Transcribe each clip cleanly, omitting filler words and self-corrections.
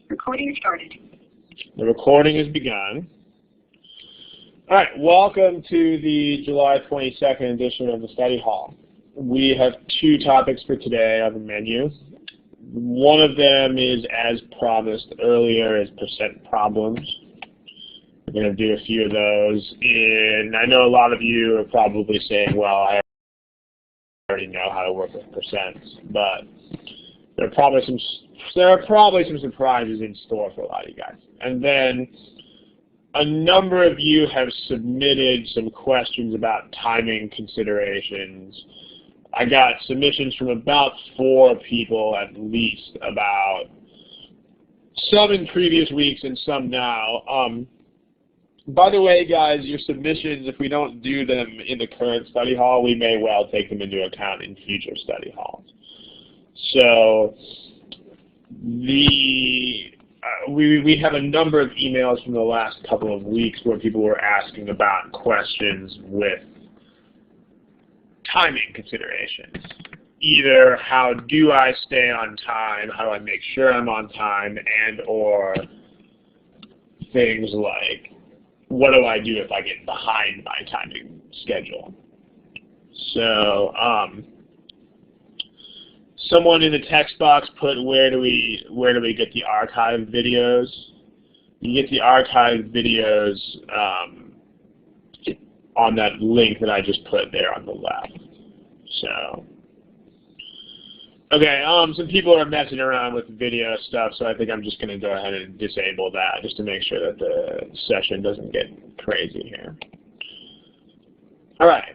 Recording started. The recording has begun. All right, welcome to the July 22nd edition of the study hall. We have two topics for today on the menu. One of them is, as promised earlier, is percent problems. We're going to do a few of those. And I know a lot of you are probably saying, well, I already know how to work with percents, but there are probably some surprises in store for a lot of you guys. And then a number of you have submitted some questions about timing considerations. I got submissions from about 4 people at least, about some in previous weeks and some now. By the way, guys, your submissions, if we don't do them in the current study hall, we may well take them into account in future study halls. So we have a number of emails from the last couple of weeks where people were asking about questions with timing considerations. Either how do I stay on time, how do I make sure I'm on time, and or things like what do I do if I get behind my timing schedule. So someone in the text box put where do we get the archived videos? You get the archived videos on that link that I just put there on the left. So, okay, some people are messing around with video stuff, so I think I'm just going to go ahead and disable that just to make sure that the session doesn't get crazy here. All right.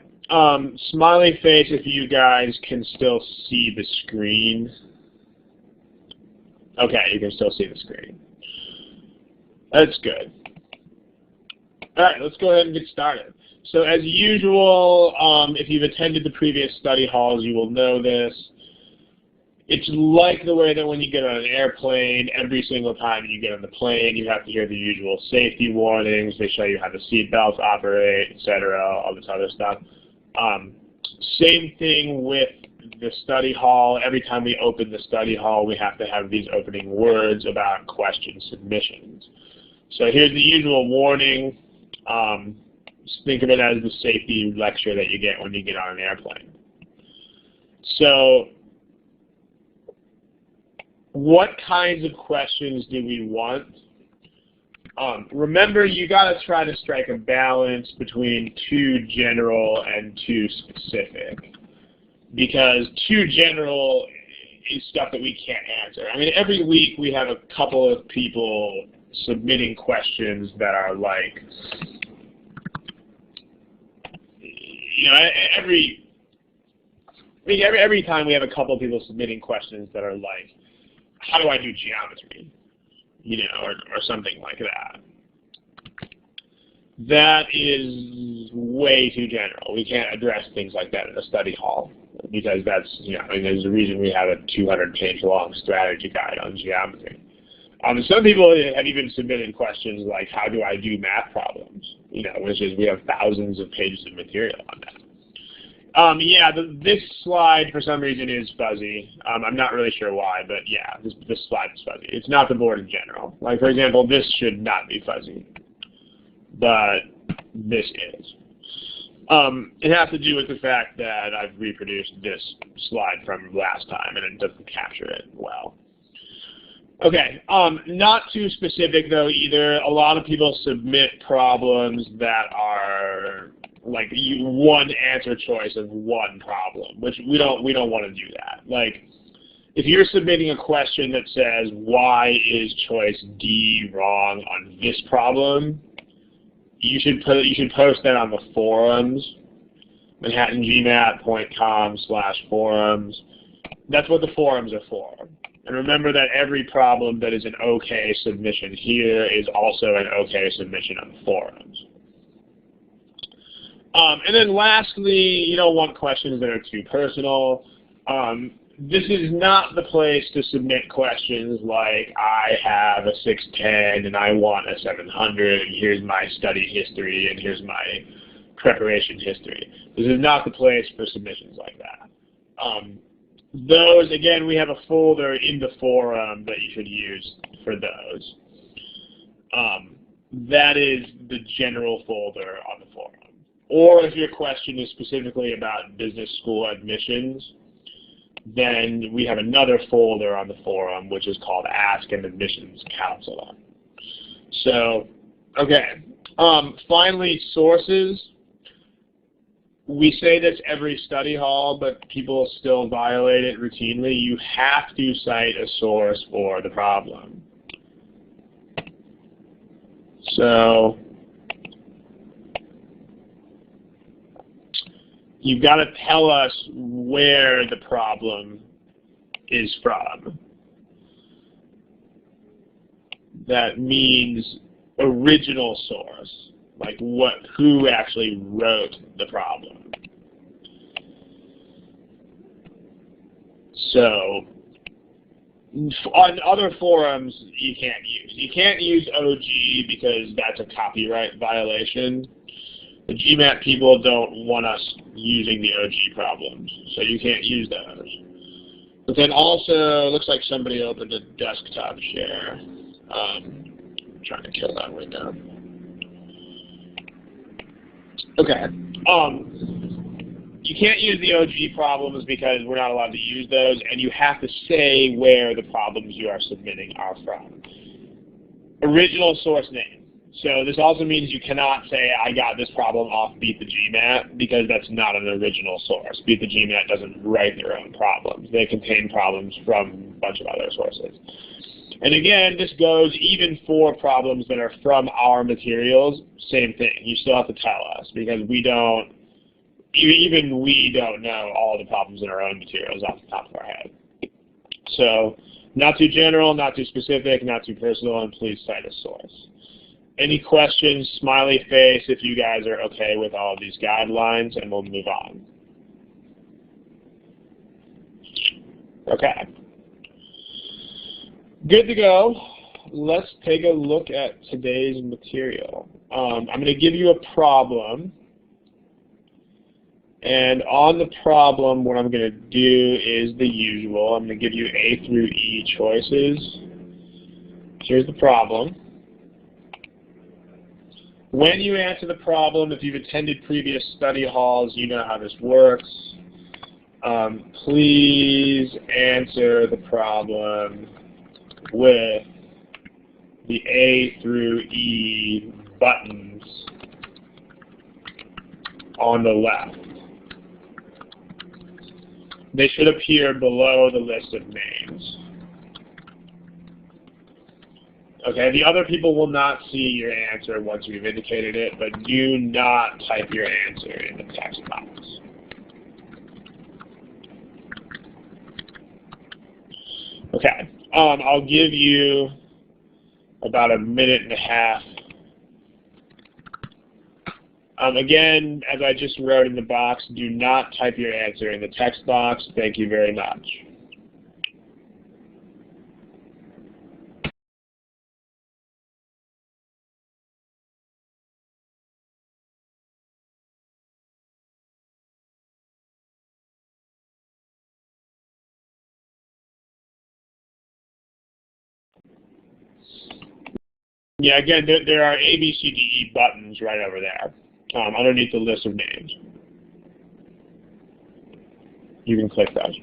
Smiley face if you guys can still see the screen. Okay, you can still see the screen. That's good. All right, let's go ahead and get started. So as usual, if you've attended the previous study halls, you will know this. It's like the way that when you get on an airplane, every single time you get on the plane, you have to hear the usual safety warnings. They show you how the seat belts operate, etc., all this other stuff. Same thing with the study hall. Every time we open the study hall, we have to have these opening words about question submissions. So here's the usual warning. Think of it as the safety lecture that you get when you get on an airplane. So what kinds of questions do we want? Remember, you got to try to strike a balance between too general and too specific, because too general is stuff that we can't answer. I mean, every week we have a couple of people submitting questions that are like, you know, every time we have a couple of people submitting questions that are like, how do I do geometry? You know, or something like that. That is way too general. We can't address things like that in a study hall because that's, you know, I mean, there's a reason we have a 200-page long strategy guide on geometry. Some people have even submitted questions like, how do I do math problems? You know, which is, we have thousands of pages of material on that. Yeah, this slide for some reason is fuzzy. I'm not really sure why, but yeah, this slide is fuzzy. It's not the board in general. Like, for example, this should not be fuzzy, but this is. It has to do with the fact that I've reproduced this slide from last time, and it doesn't capture it well. Okay, not too specific though either. A lot of people submit problems that are like one answer choice of one problem, which we don't want to do that. Like, if you're submitting a question that says why is choice D wrong on this problem, you should post that on the forums, manhattangmat.com/forums. That's what the forums are for. And remember that every problem that is an OK submission here is also an OK submission on the forums. And then lastly, you don't want questions that are too personal. This is not the place to submit questions like, I have a 610 and I want a 700, and here's my study history and here's my preparation history. This is not the place for submissions like that. those, again, we have a folder in the forum that you should use for those. That is the general folder on the forum. Or if your question is specifically about business school admissions, then we have another folder on the forum which is called Ask an Admissions Counselor. So, okay. Finally, sources. We say this every study hall, but people still violate it routinely. You have to cite a source for the problem. So you've got to tell us where the problem is from. That means original source, like who actually wrote the problem. So on other forums, you can't use. You can't use OG because that's a copyright violation. The GMAT people don't want us using the OG problems, so you can't use those. But then also, looks like somebody opened a desktop share. I'm trying to kill that window. Okay. You can't use the OG problems because we're not allowed to use those, and you have to say where the problems you are submitting are from. Original source name. So this also means you cannot say, I got this problem off Beat the GMAT, because that's not an original source. Beat the GMAT doesn't write their own problems. They contain problems from a bunch of other sources. And again, this goes even for problems that are from our materials, same thing. You still have to tell us, because even we don't know all the problems in our own materials off the top of our head. So not too general, not too specific, not too personal, and please cite a source. Any questions, smiley face, if you guys are okay with all of these guidelines, and we'll move on. Okay. Good to go. Let's take a look at today's material. I'm going to give you a problem. And on the problem, what I'm going to do is the usual. I'm going to give you A through E choices. Here's the problem. When you answer the problem, if you've attended previous study halls, you know how this works. Please answer the problem with the A through E buttons on the left. They should appear below the list of names. Okay, the other people will not see your answer once we've indicated it, but do not type your answer in the text box. Okay, I'll give you about a minute and a half. Again, as I just wrote in the box, do not type your answer in the text box. Thank you very much. Yeah, again, there are A, B, C, D, E buttons right over there, underneath the list of names. You can click those.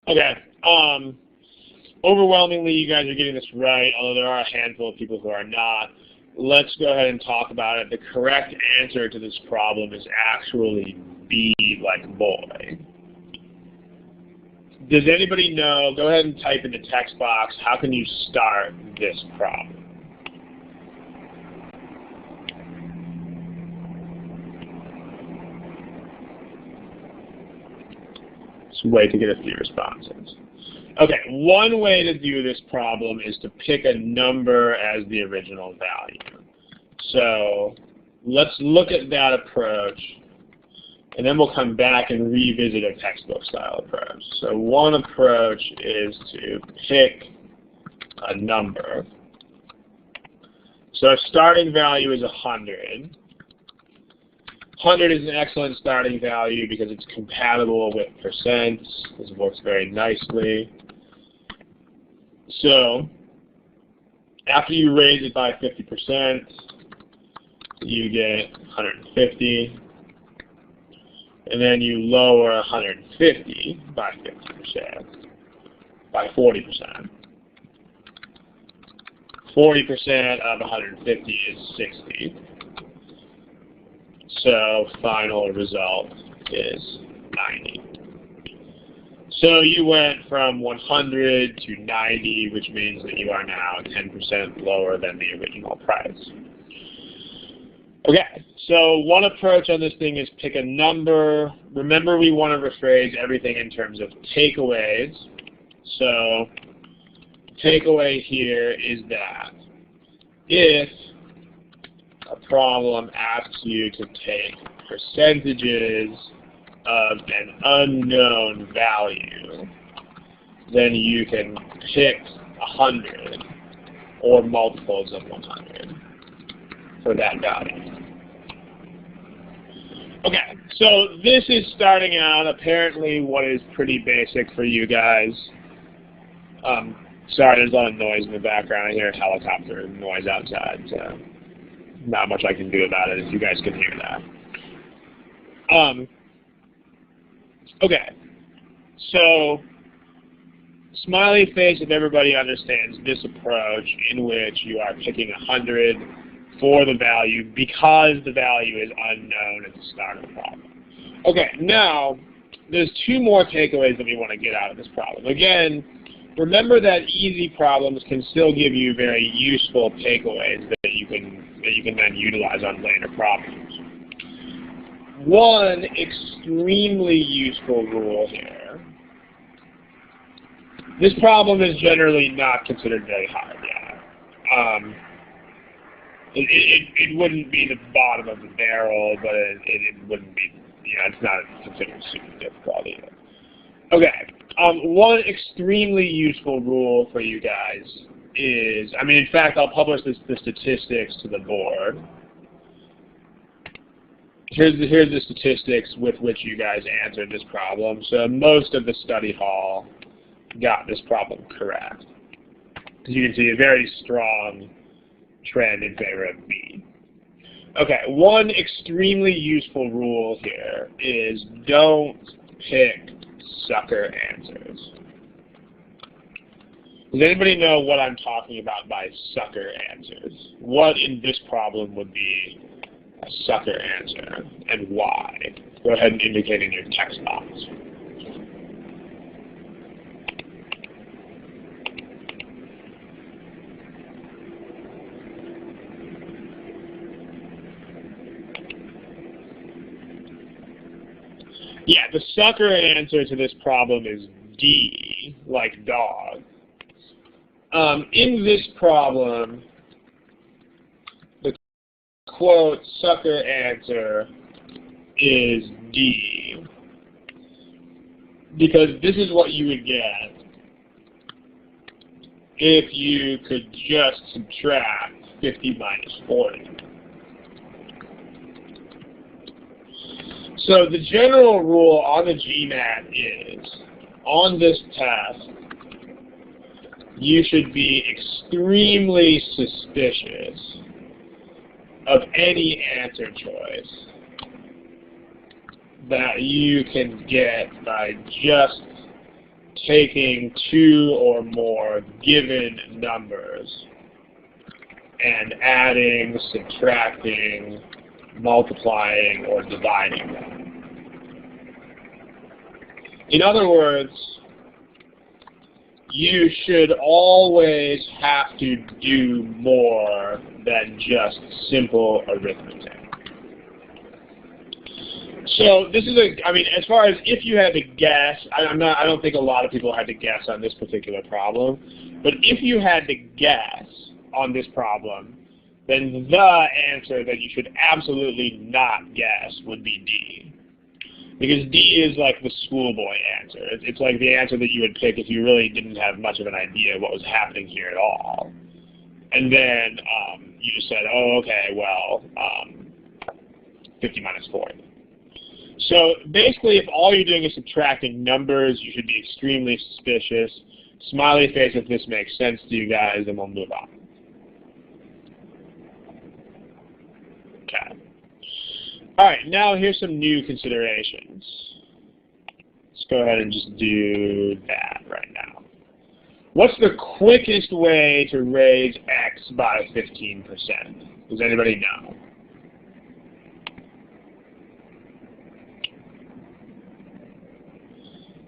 Okay. Overwhelmingly, you guys are getting this right, although there are a handful of people who are not. Let's go ahead and talk about it. The correct answer to this problem is actually B, like boy. Does anybody know, go ahead and type in the text box, how can you start this problem? Let's wait to get a few responses. Okay, one way to do this problem is to pick a number as the original value. So let's look at that approach, and then we'll come back and revisit a textbook style approach. So one approach is to pick a number. So our starting value is 100. 100 is an excellent starting value because it's compatible with percents. This works very nicely. So after you raise it by 50%, you get 150. And then you lower 150 by 50%, by 40%. 40% of 150 is 60. So final result is 90. So you went from 100 to 90, which means that you are now 10% lower than the original price. Okay, so one approach on this thing is pick a number. Remember, we want to rephrase everything in terms of takeaways. So takeaway here is that if a problem asks you to take percentages of an unknown value, then you can pick 100 or multiples of 100 for that value. Okay, so this is starting out apparently what is pretty basic for you guys. Sorry, there's a lot of noise in the background. I hear a helicopter noise outside, so not much I can do about it if you guys can hear that. Okay, so smiley face if everybody understands this approach in which you are picking 100 for the value because the value is unknown at the start of the problem. Okay, now there's two more takeaways that we want to get out of this problem. Again, remember that easy problems can still give you very useful takeaways that you can then utilize on later problems. One extremely useful rule here. This problem is generally not considered very hard yet. It wouldn't be the bottom of the barrel, but it wouldn't be, it's not considered super difficult either. Okay, one extremely useful rule for you guys is, in fact, I'll publish the statistics to the board. Here's the statistics with which you guys answered this problem. So most of the study hall got this problem correct. As you can see, a very strong trend in favor of B. Okay, one extremely useful rule here is don't pick sucker answers. Does anybody know what I'm talking about by sucker answers? What in this problem would be a sucker answer, and why? Go ahead and indicate in your text box. Yeah, the sucker answer to this problem is D, like dog. In this problem, the quote sucker answer is D, because this is what you would get if you could just subtract 50 minus 40. So the general rule on the GMAT is, on this test, you should be extremely suspicious of any answer choice that you can get by just taking two or more given numbers and adding, subtracting, multiplying, or dividing them. In other words, you should always have to do more than just simple arithmetic. So this is I mean, as far as if you had to guess, I don't think a lot of people had to guess on this particular problem, but if you had to guess on this problem, then the answer that you should absolutely not guess would be D. Because D is like the schoolboy answer. It's like the answer that you would pick if you really didn't have much of an idea what was happening here at all. And then you just said, oh, okay, well, 50 minus 40. So basically, if all you're doing is subtracting numbers, you should be extremely suspicious. Smiley face if this makes sense to you guys, and we'll move on. Okay. All right, now here's some new considerations. Let's go ahead and just do that right now. What's the quickest way to raise X by 15%? Does anybody know?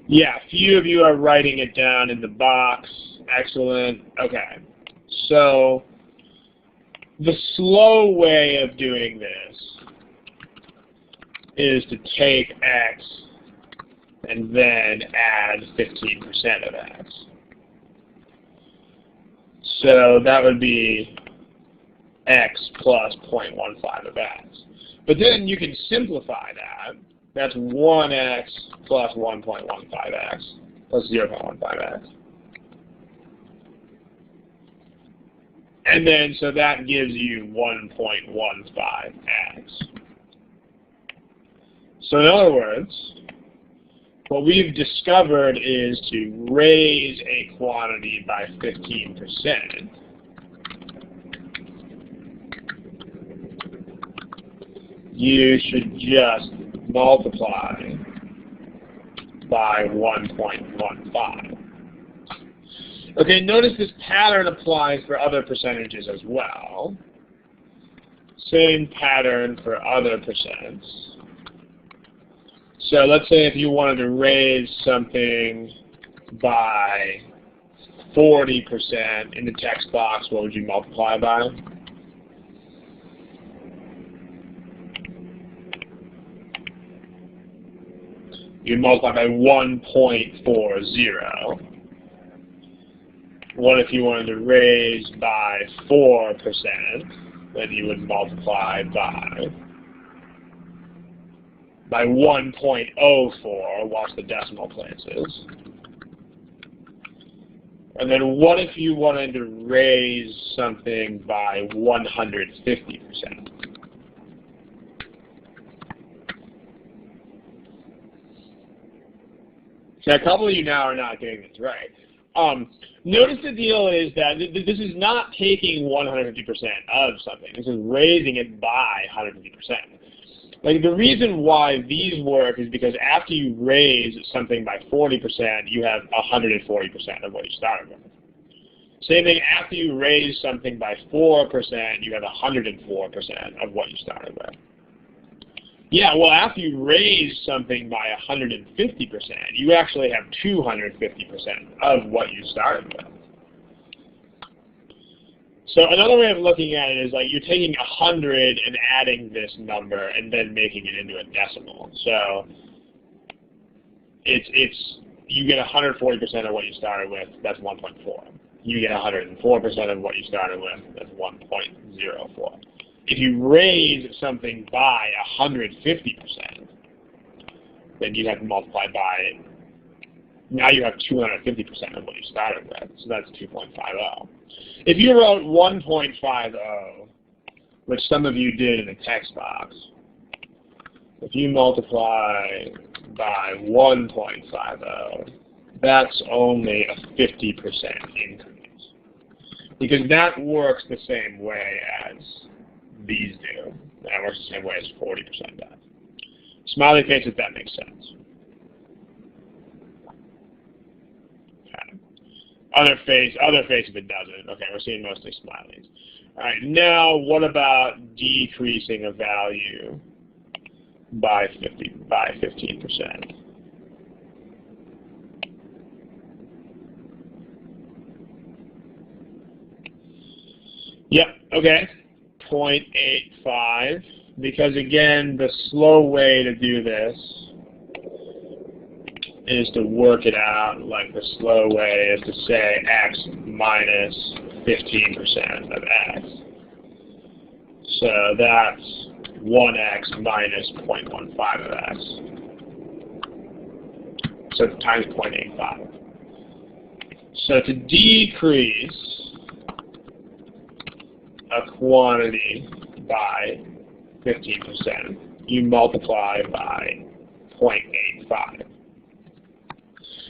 Yeah, a few of you are writing it down in the box. Excellent. Okay. So the slow way of doing this is to take X and then add 15% of X. So that would be X plus 0.15 of X. But then you can simplify that. That's 1x plus 1.15x plus 0.15x. And then, so that gives you 1.15x. So in other words, what we've discovered is to raise a quantity by 15%. You should just multiply by 1.15. Okay, notice this pattern applies for other percentages as well. Same pattern for other percents. So let's say if you wanted to raise something by 40% in the text box, what would you multiply by? You multiply by 1.40. What if you wanted to raise by 4%? Then you would multiply by 1.04, watch the decimal places. And then what if you wanted to raise something by 150%? So a couple of you now are not getting this right. Notice the deal is that this is not taking 150% of something. This is raising it by 150%. Like the reason why these work is because after you raise something by 40%, you have 140% of what you started with. Same thing, after you raise something by 4%, you have 104% of what you started with. Yeah, well, after you raise something by 150%, you actually have 250% of what you started with. So another way of looking at it is like you're taking 100 and adding this number and then making it into a decimal. So you get 140% of what you started with, that's 1.4. You get 104% of what you started with, that's 1.04. If you raise something by 150%, then you have to multiply by, now you have 250% of what you started with, so that's 2.50. If you wrote 1.50, which some of you did in the text box, if you multiply by 1.50, that's only a 50% increase. Because that works the same way as these do. That works the same way as 40% does. Smiley face if that makes sense. Okay. Other face if it doesn't. Okay, we're seeing mostly smileys. All right, now what about decreasing a value by 15%? Yep, okay. 0.85 because again, the slow way to do this is to work it out like the slow way is to say x minus 15% of x. So that's 1x minus 0.15 of x. So times 0.85. So to decrease a quantity by 15%, you multiply by 0.85.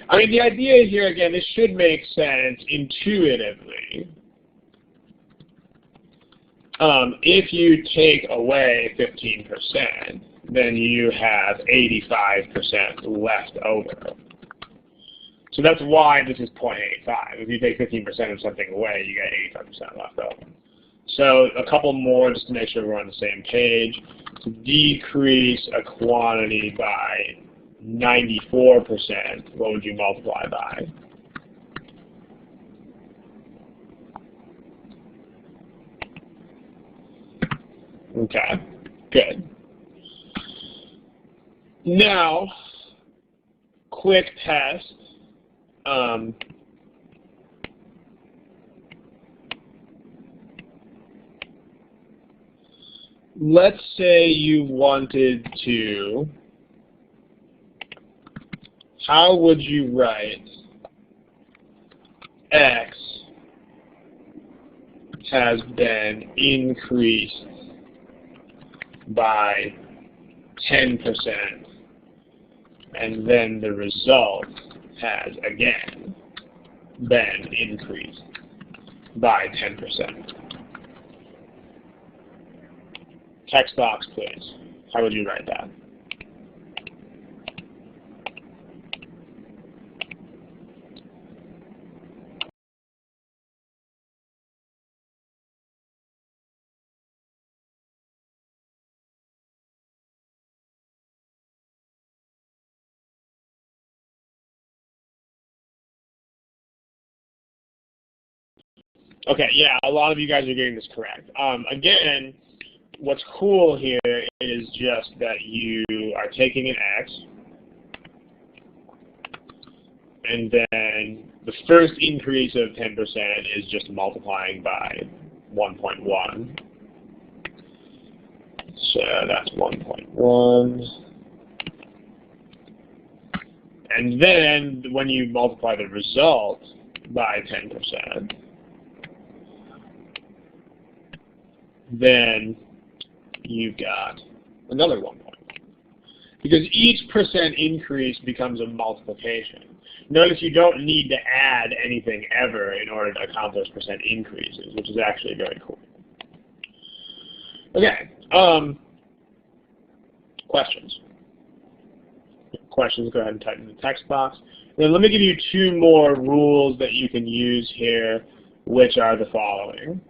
I mean, the idea here, again, this should make sense intuitively. If you take away 15%, then you have 85% left over. So that's why this is 0.85. If you take 15% of something away, you get 85% left over. So a couple more just to make sure we're on the same page. To decrease a quantity by 94%, what would you multiply by? Okay, good. Now, quick test. Let's say you wanted to, how would you write x has been increased by 10%, and then the result has again been increased by 10%. Text box, please. How would you write that? Okay, yeah, a lot of you guys are getting this correct. Again, what's cool here is just that you are taking an x, and then the first increase of 10% is just multiplying by 1.1. So that's 1.1. And then when you multiply the result by 10%, then you've got another 1.1. Because each percent increase becomes a multiplication. Notice you don't need to add anything ever in order to accomplish percent increases, which is actually very cool. Okay, questions? Questions, go ahead and type in the text box. Then let me give you two more rules that you can use here, which are the following.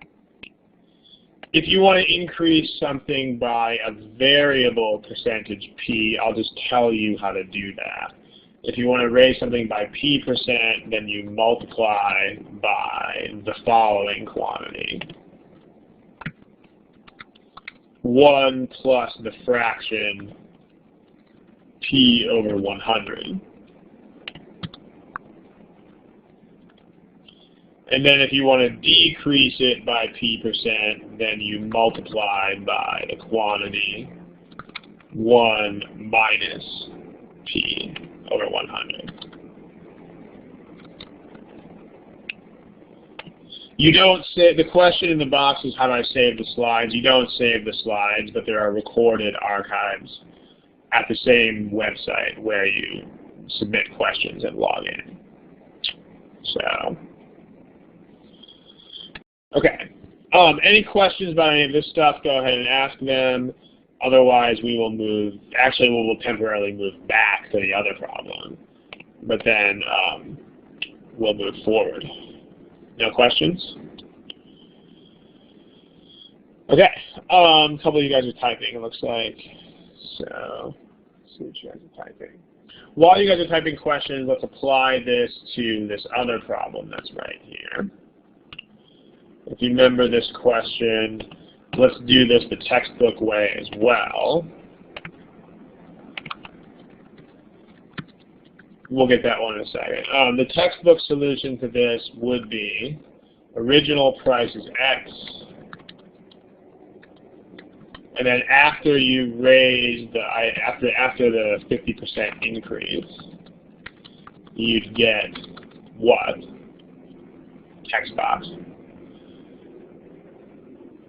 If you want to increase something by a variable percentage p, I'll just tell you how to do that. If you want to raise something by p%, then you multiply by the following quantity. 1 plus the fraction p over 100. And then if you want to decrease it by p%, then you multiply by the quantity 1 minus p over 100. You don't say, the question in the box is how do I save the slides? You don't save the slides, but there are recorded archives at the same website where you submit questions and log in. So, okay. Any questions about any of this stuff, go ahead and ask them. Otherwise, we will move, actually we will temporarily move back to the other problem. But then we'll move forward. No questions? Okay. A couple of you guys are typing, it looks like. So, let's see what you guys are typing. While you guys are typing questions, let's apply this to this other problem that's right here. If you remember this question, let's do this the textbook way as well. We'll get that one in a second. The textbook solution to this would be original price is X, and then after you raise the after the 50% increase, you'd get what? Text box.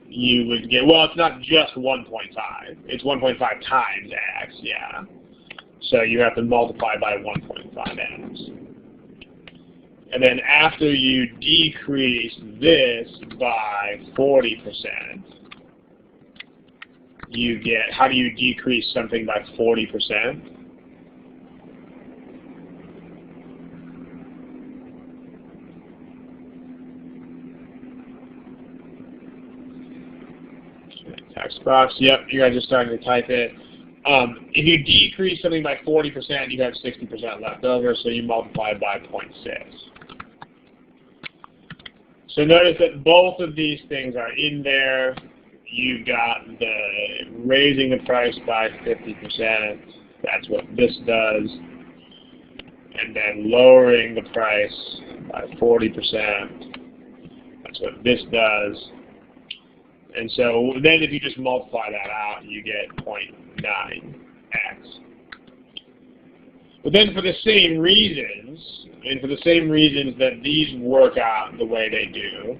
You would get, well, it's not just 1.5. It's 1.5 times X, yeah. So you have to multiply by 1.5x. And then after you decrease this by 40%, you get, how do you decrease something by 40%? Text box, yep, you guys are starting to type it. If you decrease something by 40%, you have 60% left over, so you multiply by 0.6. So notice that both of these things are in there. You've got the raising the price by 50%, that's what this does, and then lowering the price by 40%, that's what this does. And so then if you just multiply that out, you get 0.9x. But then for the same reasons, and for the same reasons that these work out the way they do,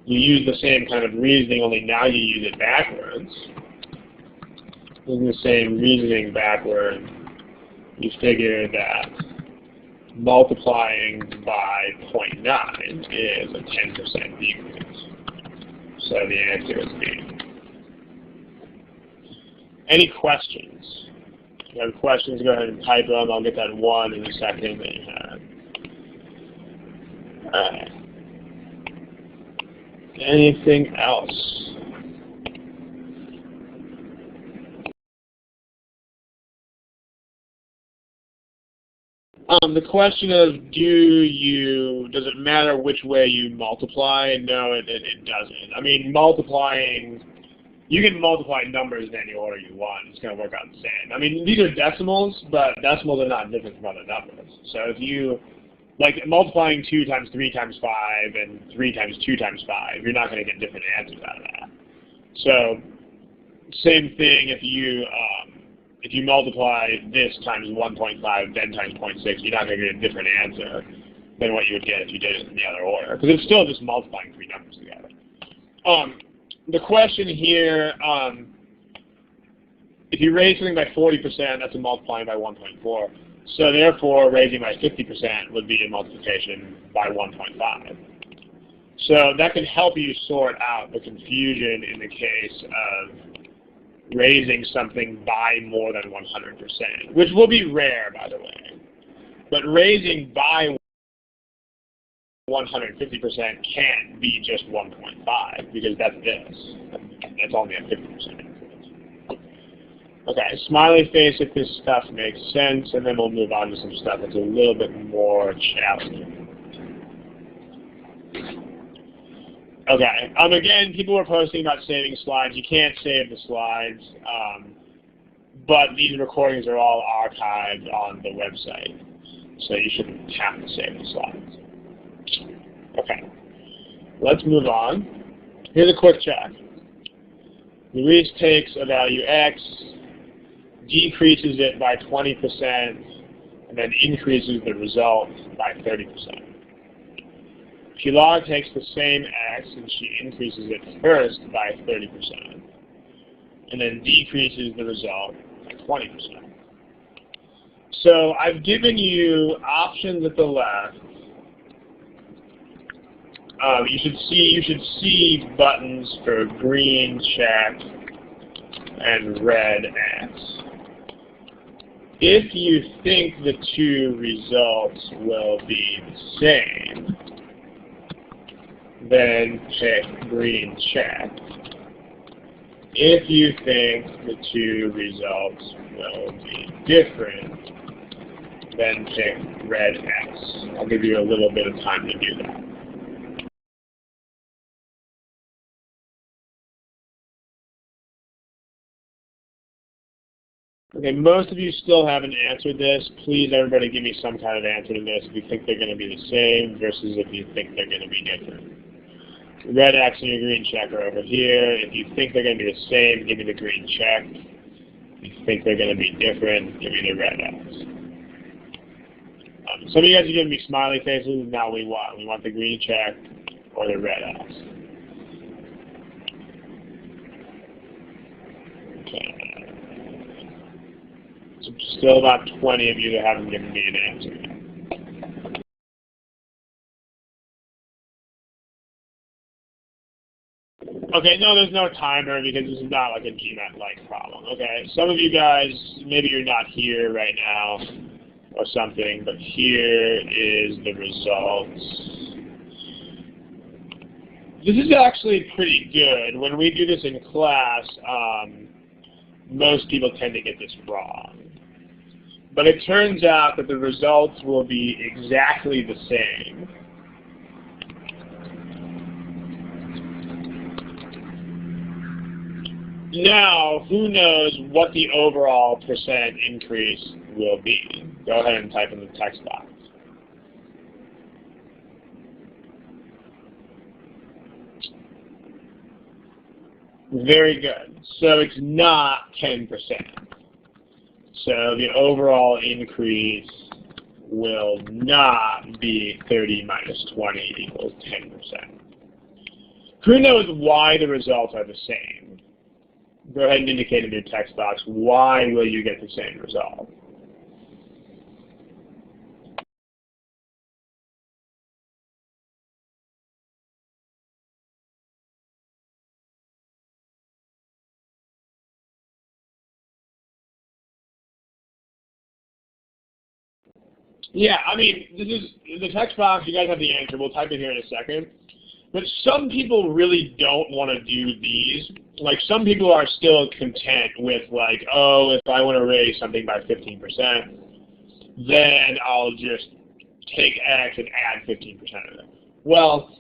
you use the same kind of reasoning, only now you use it backwards. Using the same reasoning backward, you figure that multiplying by 0.9 is a 10% decrease. So the answer is B. Any questions? If you have questions, go ahead and type them. I'll get that one in a second that you had. All right. Anything else? The question of does it matter which way you multiply? No, it doesn't. I mean, you can multiply numbers in any order you want. It's going to work out the same. I mean, these are decimals, but decimals are not different from other numbers. So if you, like multiplying 2 times 3 times 5 and 3 times 2 times 5, you're not going to get different answers out of that. So same thing if you multiply this times 1.5, then times 0.6, you're not going to get a different answer than what you would get if you did it in the other order, because it's still just multiplying 3 numbers together. The question here, if you raise something by 40%, that's a multiplying by 1.4. So therefore, raising by 50% would be a multiplication by 1.5. So that can help you sort out the confusion in the case of raising something by more than 100%, which will be rare, by the way. But raising by 150% can't be just 1.5, because that's this. That's only a 50% increase. Okay, smiley face if this stuff makes sense, and then we'll move on to some stuff that's a little bit more challenging. Okay, again, people were posting about saving slides. You can't save the slides, but these recordings are all archived on the website, so you shouldn't have to save the slides. Okay, let's move on. Here's a quick check. Luis takes a value x, decreases it by 20%, and then increases the result by 30%. Pilar takes the same x and she increases it first by 30%, and then decreases the result by 20%. So I've given you options at the left. You should see buttons for green check and red X. If you think the two results will be the same, then pick green check. If you think the two results will be different, then pick red X. I'll give you a little bit of time to do that. Okay, most of you still haven't answered this. Please, everybody, give me some kind of answer to this if you think they're going to be the same versus if you think they're going to be different. Red X and your green check are over here. If you think they're going to be the same, give me the green check. If you think they're going to be different, give me the red X. Some of you guys are giving me smiley faces. Now we want. We want the green check or the red X. Okay. So still about 20 of you that haven't given me an answer yet. Okay, no, there's no timer because this is not like a GMAT-like problem. Okay, some of you guys, maybe you're not here right now or something, but here is the results. This is actually pretty good. When we do this in class, most people tend to get this wrong. But it turns out that the results will be exactly the same. Now, who knows what the overall percent increase will be? Go ahead and type in the text box. Very good. So it's not 10%. So the overall increase will not be 30 minus 20 equals 10%. Who knows why the results are the same? Go ahead and indicate in your text box, why will you get the same result? Yeah, I mean, this is the text box. You guys have the answer. We'll type it here in a second. But some people really don't want to do these. Like, some people are still content with, like, oh, if I want to raise something by 15%, then I'll just take X and add 15% of it. Well,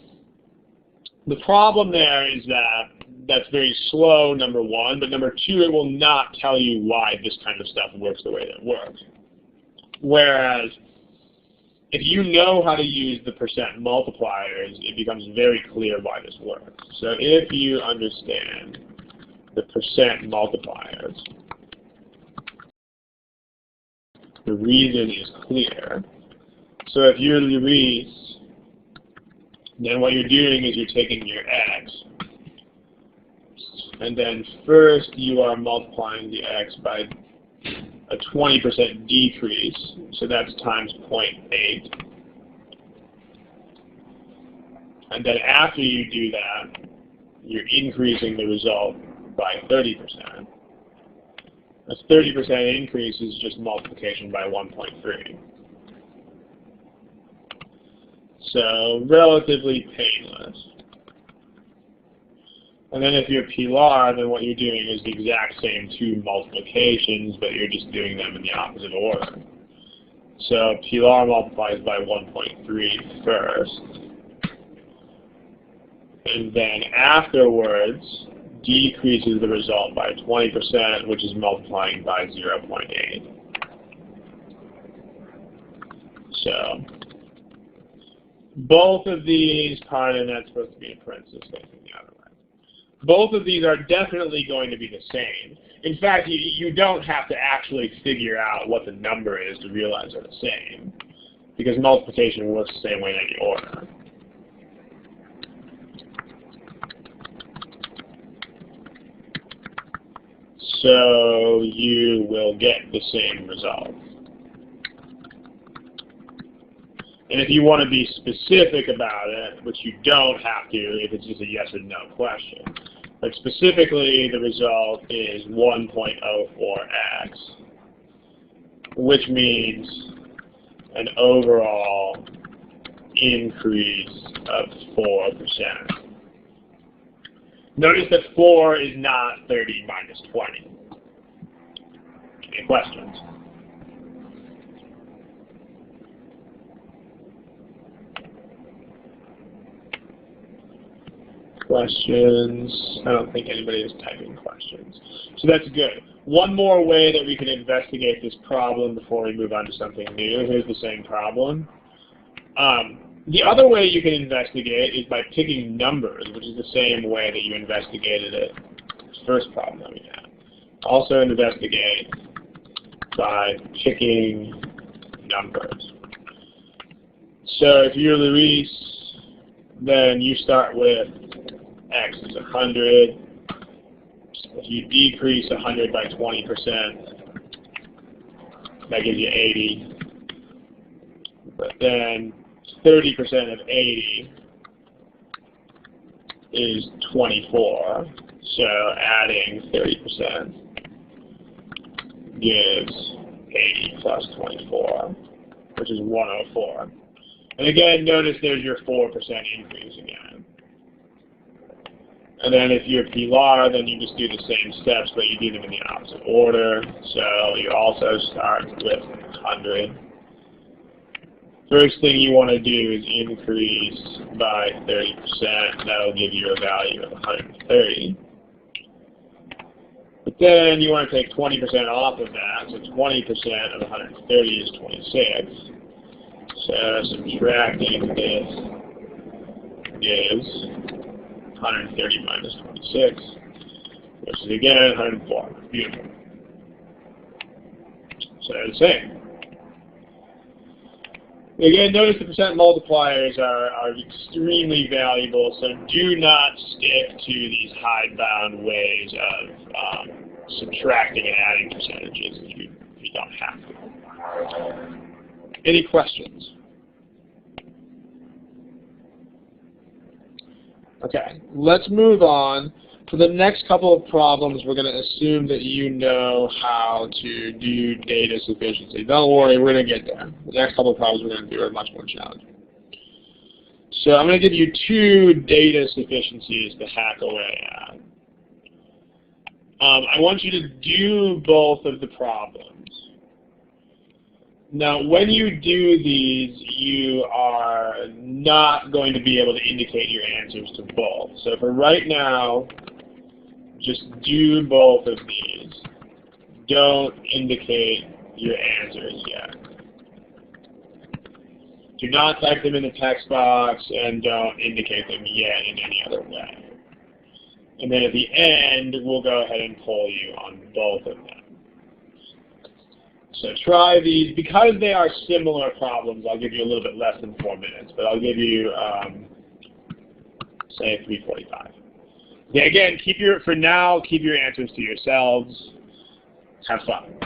the problem there is that that's very slow, number one, but number two, it will not tell you why this kind of stuff works the way that it works. Whereas, if you know how to use the percent multipliers, it becomes very clear why this works. So if you understand the percent multipliers, the reason is clear. So if you're Luis, then what you're doing is you're taking your X, and then first you are multiplying the X by a 20% decrease, so that's times 0.8. And then after you do that, you're increasing the result by 30%. A 30% increase is just multiplication by 1.3. So relatively painless. And then if you're Pilar, then what you're doing is the exact same two multiplications, but you're just doing them in the opposite order. So Pilar multiplies by 1.3 first, and then afterwards decreases the result by 20%, which is multiplying by 0.8. So both of these, pardon, that's supposed to be a parenthesis facing the other way. Both of these are definitely going to be the same. In fact, you don't have to actually figure out what the number is to realize they're the same, because multiplication works the same way in any order. So you will get the same result. And if you want to be specific about it, which you don't have to if it's just a yes or no question, but specifically the result is 1.04x, which means an overall increase of 4%. Notice that 4 is not 30 minus 20. Any questions? Questions? I don't think anybody is typing questions. So that's good. One more way that we can investigate this problem before we move on to something new. Here's the same problem. The other way you can investigate is by picking numbers, which is the same way that you investigated it. First problem that we had. Also investigate by picking numbers. So if you're Luis, then you start with x is 100. If you decrease 100 by 20%, that gives you 80. But then 30% of 80 is 24. So adding 30% gives 80 plus 24, which is 104. And again, notice there's your 4% increase again. And then if you're PLAR, then you just do the same steps, but you do them in the opposite order. So you also start with 100. First thing you want to do is increase by 30%. That'll give you a value of 130. But then you want to take 20% off of that. So 20% of 130 is 26. So subtracting this gives 130 minus 26, which is again 104. Beautiful. So the same. Again, notice the percent multipliers are extremely valuable, so do not stick to these hidebound ways of subtracting and adding percentages if you don't have to. Any questions? Okay, let's move on. For the next couple of problems, we're going to assume that you know how to do data sufficiency. Don't worry, we're going to get there. The next couple of problems we're going to do are much more challenging. So I'm going to give you 2 data sufficiencies to hack away at. I want you to do both of the problems. Now, when you do these, you are not going to be able to indicate your answers to both. So for right now, just do both of these. Don't indicate your answers yet. Do not type them in the text box, and don't indicate them yet in any other way. And then at the end, we'll go ahead and poll you on both of them. So try these. Because they are similar problems, I'll give you a little bit less than 4 minutes, but I'll give you, say, 3:45. Yeah, again, for now, keep your answers to yourselves. Have fun.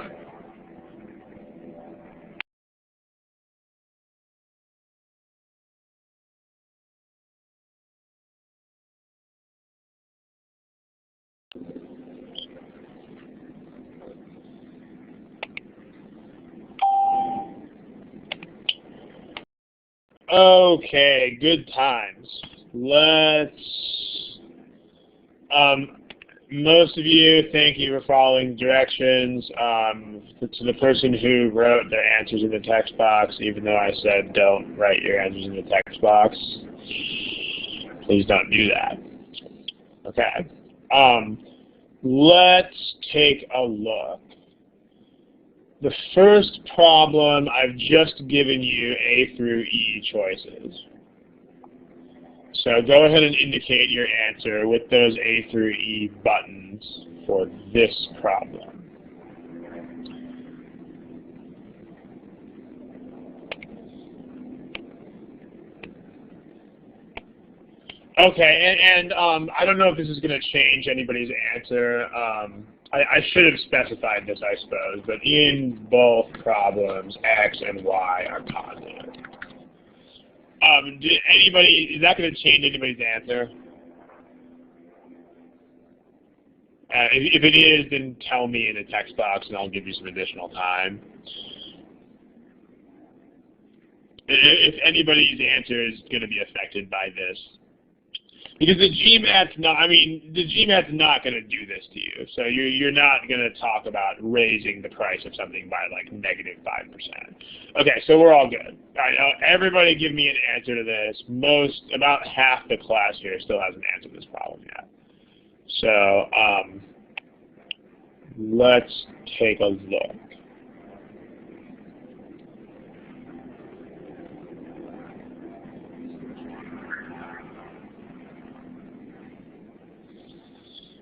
Okay, good times. Most of you, thank you for following directions. To the person who wrote their answers in the text box, even though I said don't write your answers in the text box, please don't do that. Okay. Let's take a look. The first problem, I've just given you A through E choices. So go ahead and indicate your answer with those A through E buttons for this problem. Okay, and I don't know if this is going to change anybody's answer. I should have specified this, I suppose, but in both problems, X and Y are positive. Is that going to change anybody's answer? If it is, then tell me in the text box and I'll give you some additional time. If anybody's answer is going to be affected by this. Because the GMAT's not, I mean, the GMAT's not going to do this to you. So you're not going to talk about raising the price of something by like -5%. Okay, so we're all good. All right, now everybody give me an answer to this. About half the class here still hasn't answered this problem yet. So let's take a look.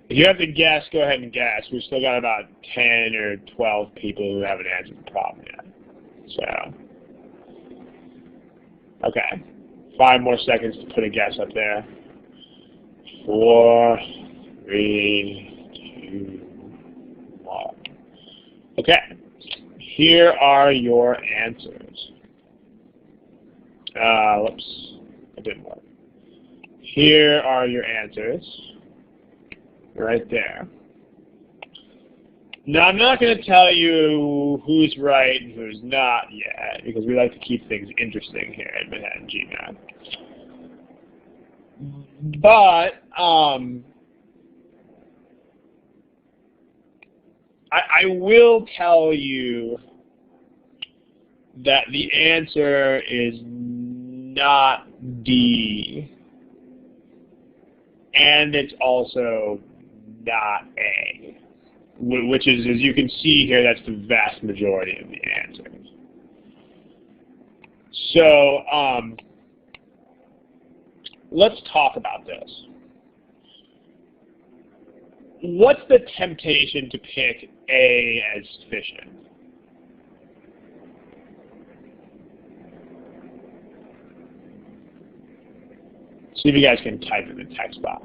If you have to guess, go ahead and guess. We've still got about 10 or 12 people who haven't answered the problem yet. So, okay. 5 more seconds to put a guess up there. 4, 3, 2, 1. Okay. Here are your answers. Whoops. It didn't work. Here are your answers. Right there. Now, I'm not going to tell you who's right and who's not yet, because we like to keep things interesting here at Manhattan GMAT. But I will tell you that the answer is not D, and it's also not A, which is, as you can see here, that's the vast majority of the answers. So let's talk about this. What's the temptation to pick A as sufficient? See if you guys can type in the text box.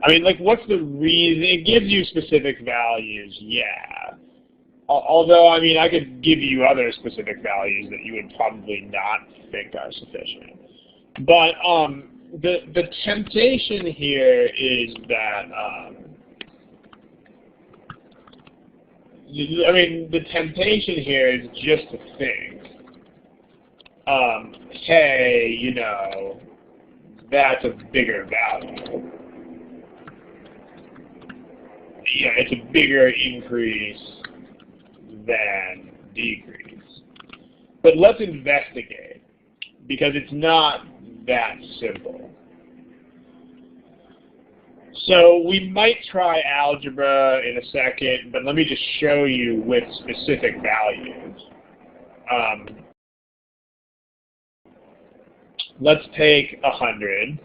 I mean, like, what's the reason? It gives you specific values, yeah. Although, I mean, I could give you other specific values that you would probably not think are sufficient. But the temptation here is that, I mean, the temptation here is just to think, hey, you know, that's a bigger value. Yeah, it's a bigger increase than decrease. But let's investigate, because it's not that simple. So we might try algebra in a second, but let me just show you with specific values. Let's take 100.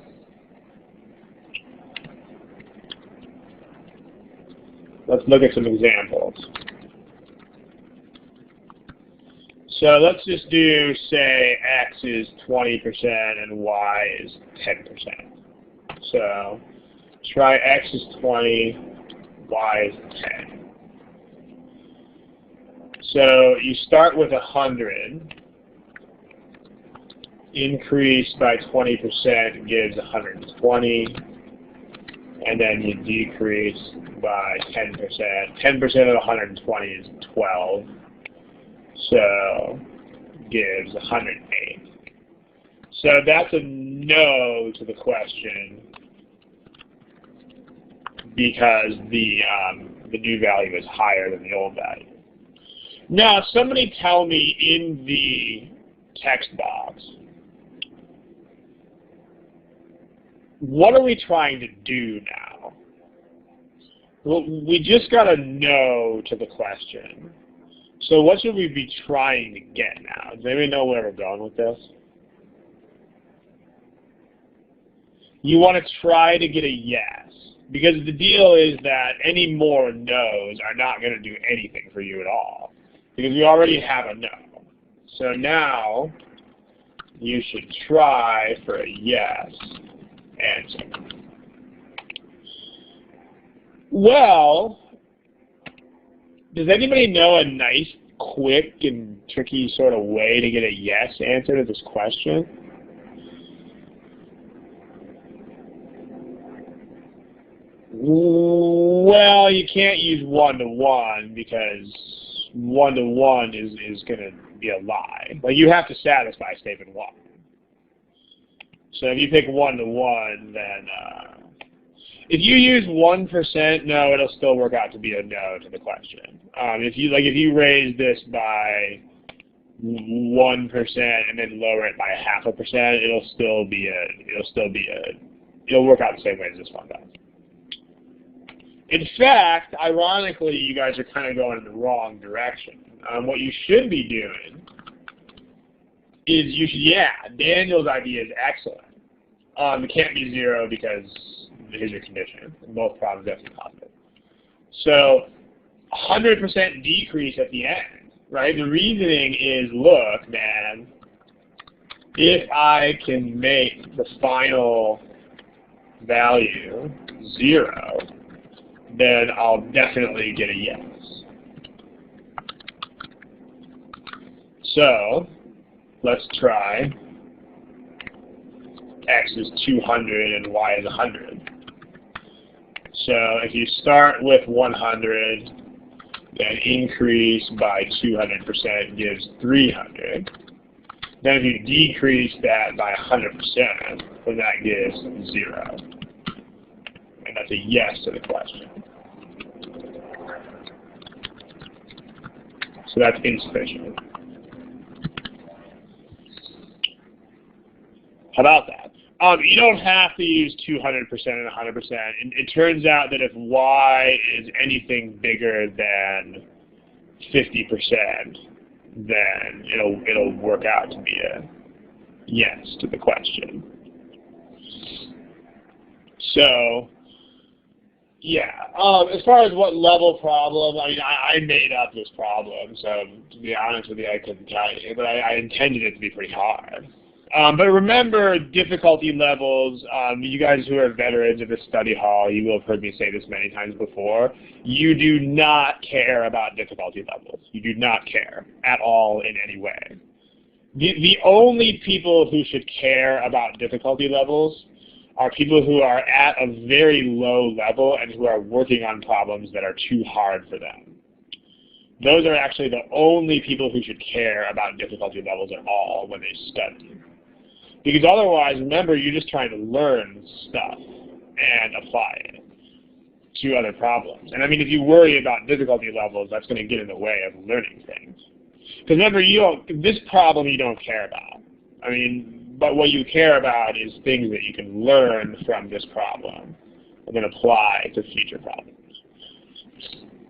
Let's look at some examples. So let's just do, say, X is 20% and Y is 10%. So try X is 20, Y is 10. So you start with 100. Increase by 20% gives 120. And then you decrease by 10%. 10% of 120 is 12. So gives 108. So that's a no to the question because the new value is higher than the old value. Now, somebody tell me in the text box, what are we trying to do now? Well, we just got a no to the question. So what should we be trying to get now? Does anybody know where we're going with this? You want to try to get a yes. Because the deal is that any more no's are not going to do anything for you at all. Because we already have a no. So now you should try for a yes answer. Well, does anybody know a nice, quick, and tricky sort of way to get a yes answer to this question? Well, you can't use one-to-one because one-to-one is going to be a lie. Like, you have to satisfy statement 1. So if you pick 1 to 1, then if you use 1%, no, it'll still work out to be a no to the question. If you raise this by 1% and then lower it by 0.5%, it'll work out the same way as this one does. In fact, ironically, you guys are kind of going in the wrong direction. What you should be doing is Daniel's idea is excellent. It can't be 0 because here's your condition. In both problems, that's positive. So 100% decrease at the end, right? The reasoning is, look, man, if I can make the final value 0, then I'll definitely get a yes. So let's try x is 200 and y is 100. So if you start with 100, then increase by 200% gives 300. Then if you decrease that by 100%, then that gives 0. And that's a yes to the question. So that's insufficient. How about that? You don't have to use 200% and 100%. It turns out that if y is anything bigger than 50%, then it'll work out to be a yes to the question. So, yeah. As far as what level problem, I mean, I made up this problem, so to be honest with you, I couldn't tell you, but I intended it to be pretty hard. But remember difficulty levels. You guys who are veterans of the study hall, you will have heard me say this many times before. You do not care about difficulty levels. You do not care at all in any way. The only people who should care about difficulty levels are people who are at a very low level and who are working on problems that are too hard for them. Those are actually the only people who should care about difficulty levels at all when they study. Because otherwise, remember, you're just trying to learn stuff and apply it to other problems. And I mean, if you worry about difficulty levels, that's going to get in the way of learning things. Because remember, this problem you don't care about. I mean, but what you care about is things that you can learn from this problem and then apply to future problems.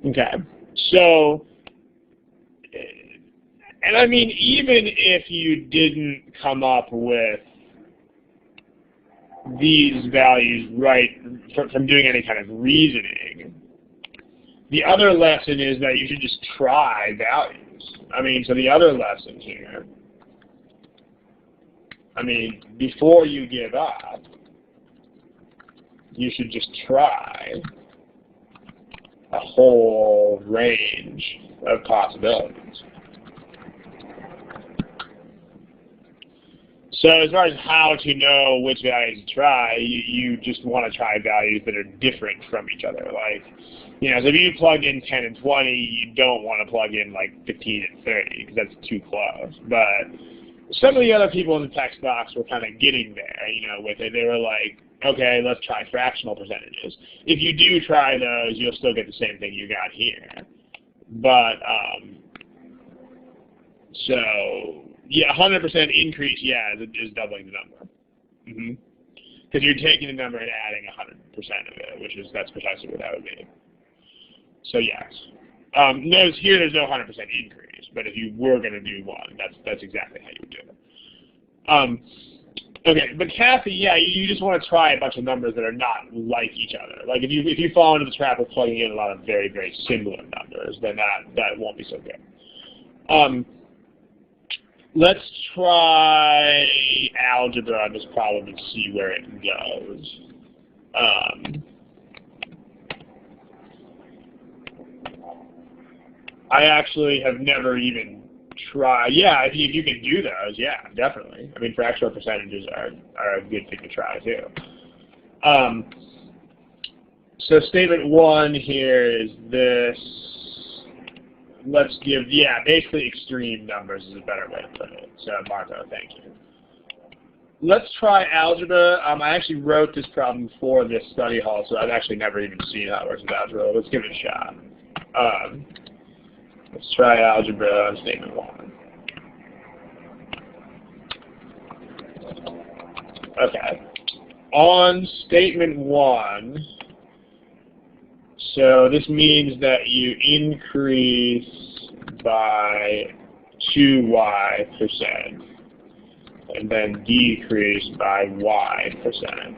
Okay, so, and I mean, even if you didn't come up with these values right from doing any kind of reasoning, the other lesson is that you should just try values. I mean, so the other lesson here, I mean, before you give up, you should just try a whole range of possibilities. So as far as how to know which values to try, you just want to try values that are different from each other. Like, so if you plug in 10 and 20, you don't want to plug in like 15 and 30 because that's too close. But some of the other people in the text box were kind of getting there, with it. They were like, okay, let's try fractional percentages. If you do try those, you'll still get the same thing you got here. But, so, yeah, 100% increase, yeah, is doubling the number. Because you're taking the number and adding 100% of it, that's precisely what that would be. So, yes. Notice here there's no 100% increase, but if you were going to do one, that's exactly how you would do it. Okay, but Kathy, yeah, you just want to try a bunch of numbers that are not like each other. Like if you fall into the trap of plugging in a lot of very, very similar numbers, then that won't be so good. Let's try algebra on this problem and see where it goes. I actually have never even tried. Yeah, if you can do those, yeah, definitely. I mean, fractional percentages are a good thing to try too. So statement 1 here is this. Let's give, yeah, basically extreme numbers is a better way to put it. So Marco, thank you. let's try algebra. I actually wrote this problem for this study hall, so I've actually never even seen how it works with algebra. Let's give it a shot. Let's try algebra on statement 1. Okay. On statement 1, so this means that you increase by 2y%, and then decrease by y%.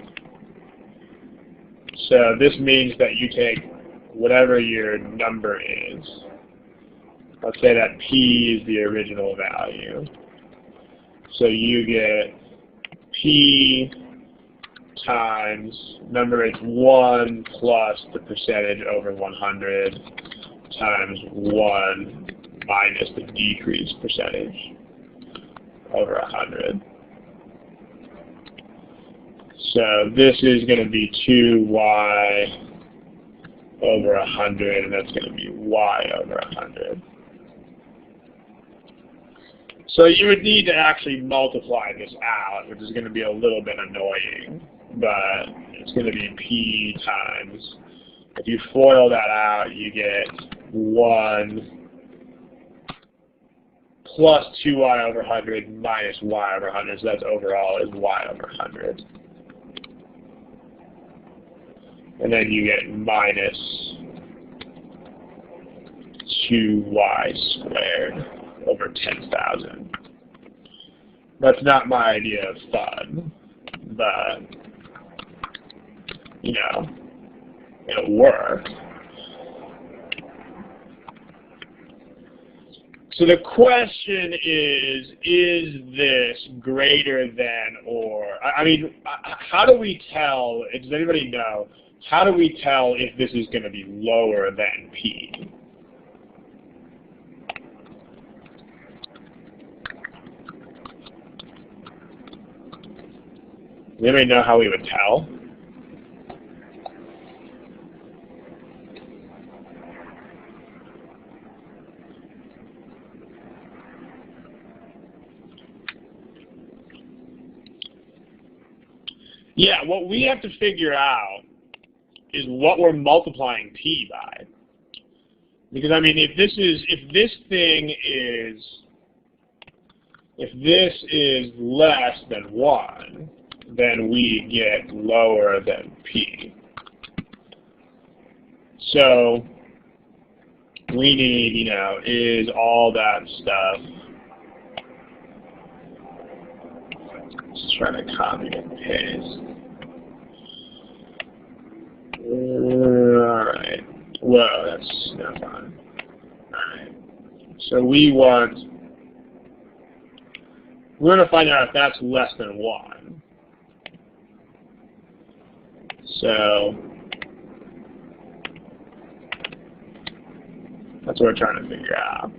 So this means that you take whatever your number is. Let's say that p is the original value. So you get p times, remember it's 1 plus the percentage over 100 times 1 minus the decreased percentage over 100. So this is going to be 2y over 100, and that's going to be y over 100. So you would need to actually multiply this out, which is going to be a little bit annoying, but it's going to be p times. If you FOIL that out, you get 1 plus 2y over 100 minus y over 100, so that's overall is y over 100. And then you get minus 2y squared over 10,000. That's not my idea of fun, but, you know, it'll work. So the question is this greater than or? I mean, how do we tell, does anybody know, how do we tell if this is going to be lower than p? Does anybody know how we would tell? Yeah, what we have to figure out is what we're multiplying p by. Because I mean, if this is less than 1, then we get lower than p. So we need, you know, is all that stuff. Just trying to copy and paste. Alright. Whoa, that's not fun. Alright. So we're going to find out if that's less than 1. So that's what we're trying to figure out.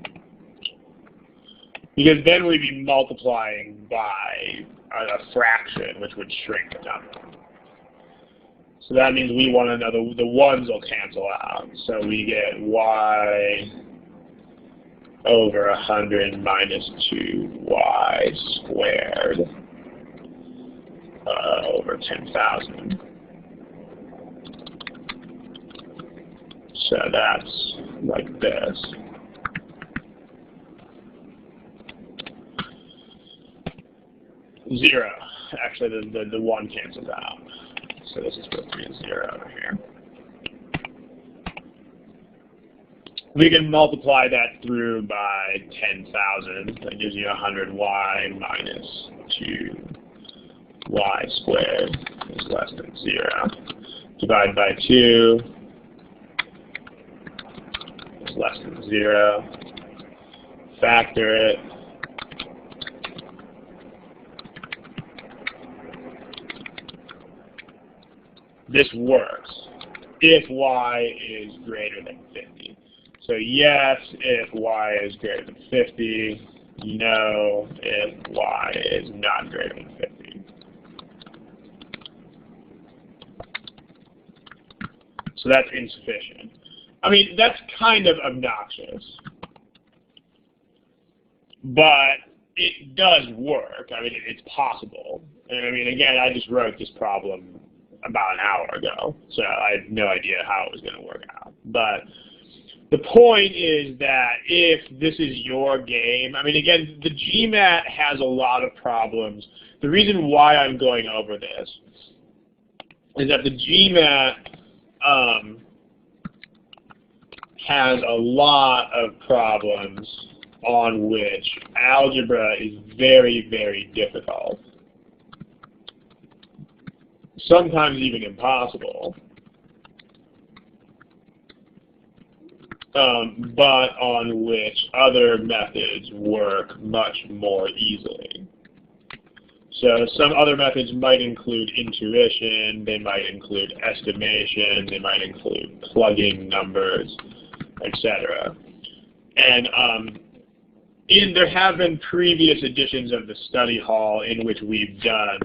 Because then we'd be multiplying by a fraction, which would shrink the number. So that means we want to know the 1s will cancel out. So we get y over 100 minus 2y squared over 10,000. So that's like this. Zero. Actually, the 1 cancels out. So this is supposed to be a 0 over here. We can multiply that through by 10,000. That gives you 100y minus 2y squared is less than 0. Divide by 2 is less than 0. Factor it. This works if y is greater than 50. So yes, if y is greater than 50. No, if y is not greater than 50. So that's insufficient. I mean, that's kind of obnoxious, but it does work. I mean, it's possible. And I mean, again, I just wrote this problem about an hour ago, so I had no idea how it was going to work out. But the point is that if this is your game, I mean, again, the GMAT has a lot of problems. The reason why I'm going over this is that the GMAT has a lot of problems on which algebra is very, very difficult. Sometimes even impossible, but on which other methods work much more easily. So some other methods might include intuition, they might include estimation, they might include plugging numbers, etc. And there have been previous editions of the study hall in which we've done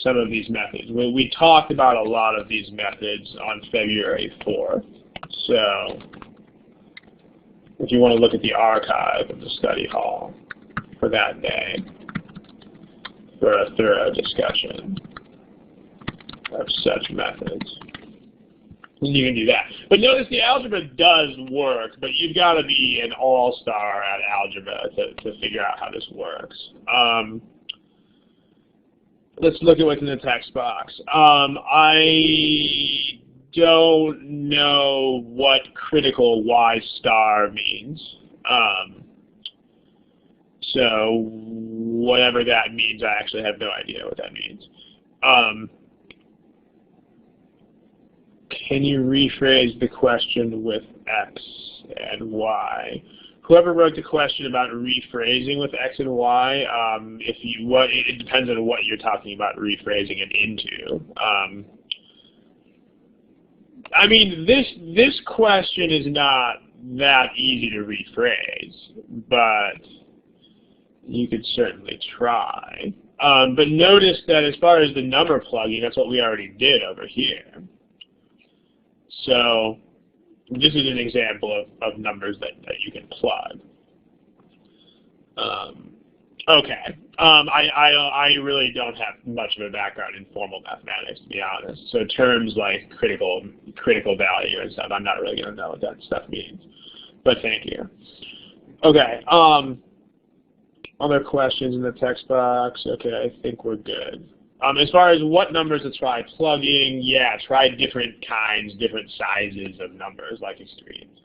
some of these methods. We talked about a lot of these methods on February 4th. So if you want to look at the archive of the study hall for that day for a thorough discussion of such methods, you can do that. But notice the algebra does work, but you've got to be an all-star at algebra to figure out how this works. Let's look at what's in the text box. I don't know what critical Y star means. So whatever that means, I actually have no idea what that means. Can you rephrase the question with X and Y? Whoever wrote the question about rephrasing with X and Y, it depends on what you're talking about rephrasing it into. I mean, this question is not that easy to rephrase, but you could certainly try. But notice that as far as the number plugging, that's what we already did over here. So this is an example of numbers that you can plug. Okay. I really don't have much of a background in formal mathematics, to be honest. So terms like critical value and stuff, I'm not really going to know what that stuff means. But thank you. Okay. Other questions in the text box? Okay, I think we're good. As far as what numbers to try plugging, yeah, try different kinds, different sizes of numbers like extremes.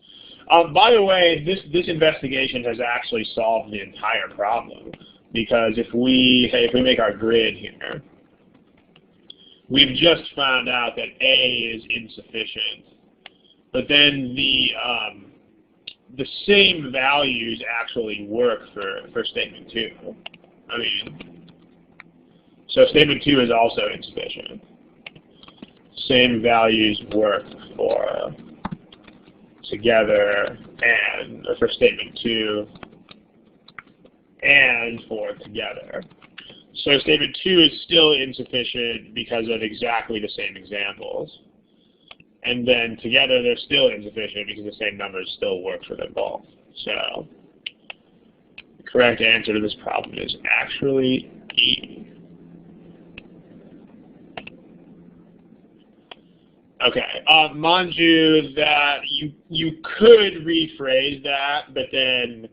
By the way, this investigation has actually solved the entire problem, because if we make our grid here, we've just found out that A is insufficient, but then the same values actually work for statement 2. I mean, so statement 2 is also insufficient. Same values work for together and for statement 2 and for together. So statement 2 is still insufficient because of exactly the same examples. And then together they're still insufficient because the same numbers still work for them both. So the correct answer to this problem is actually E. Okay, mind you that you could rephrase that, but then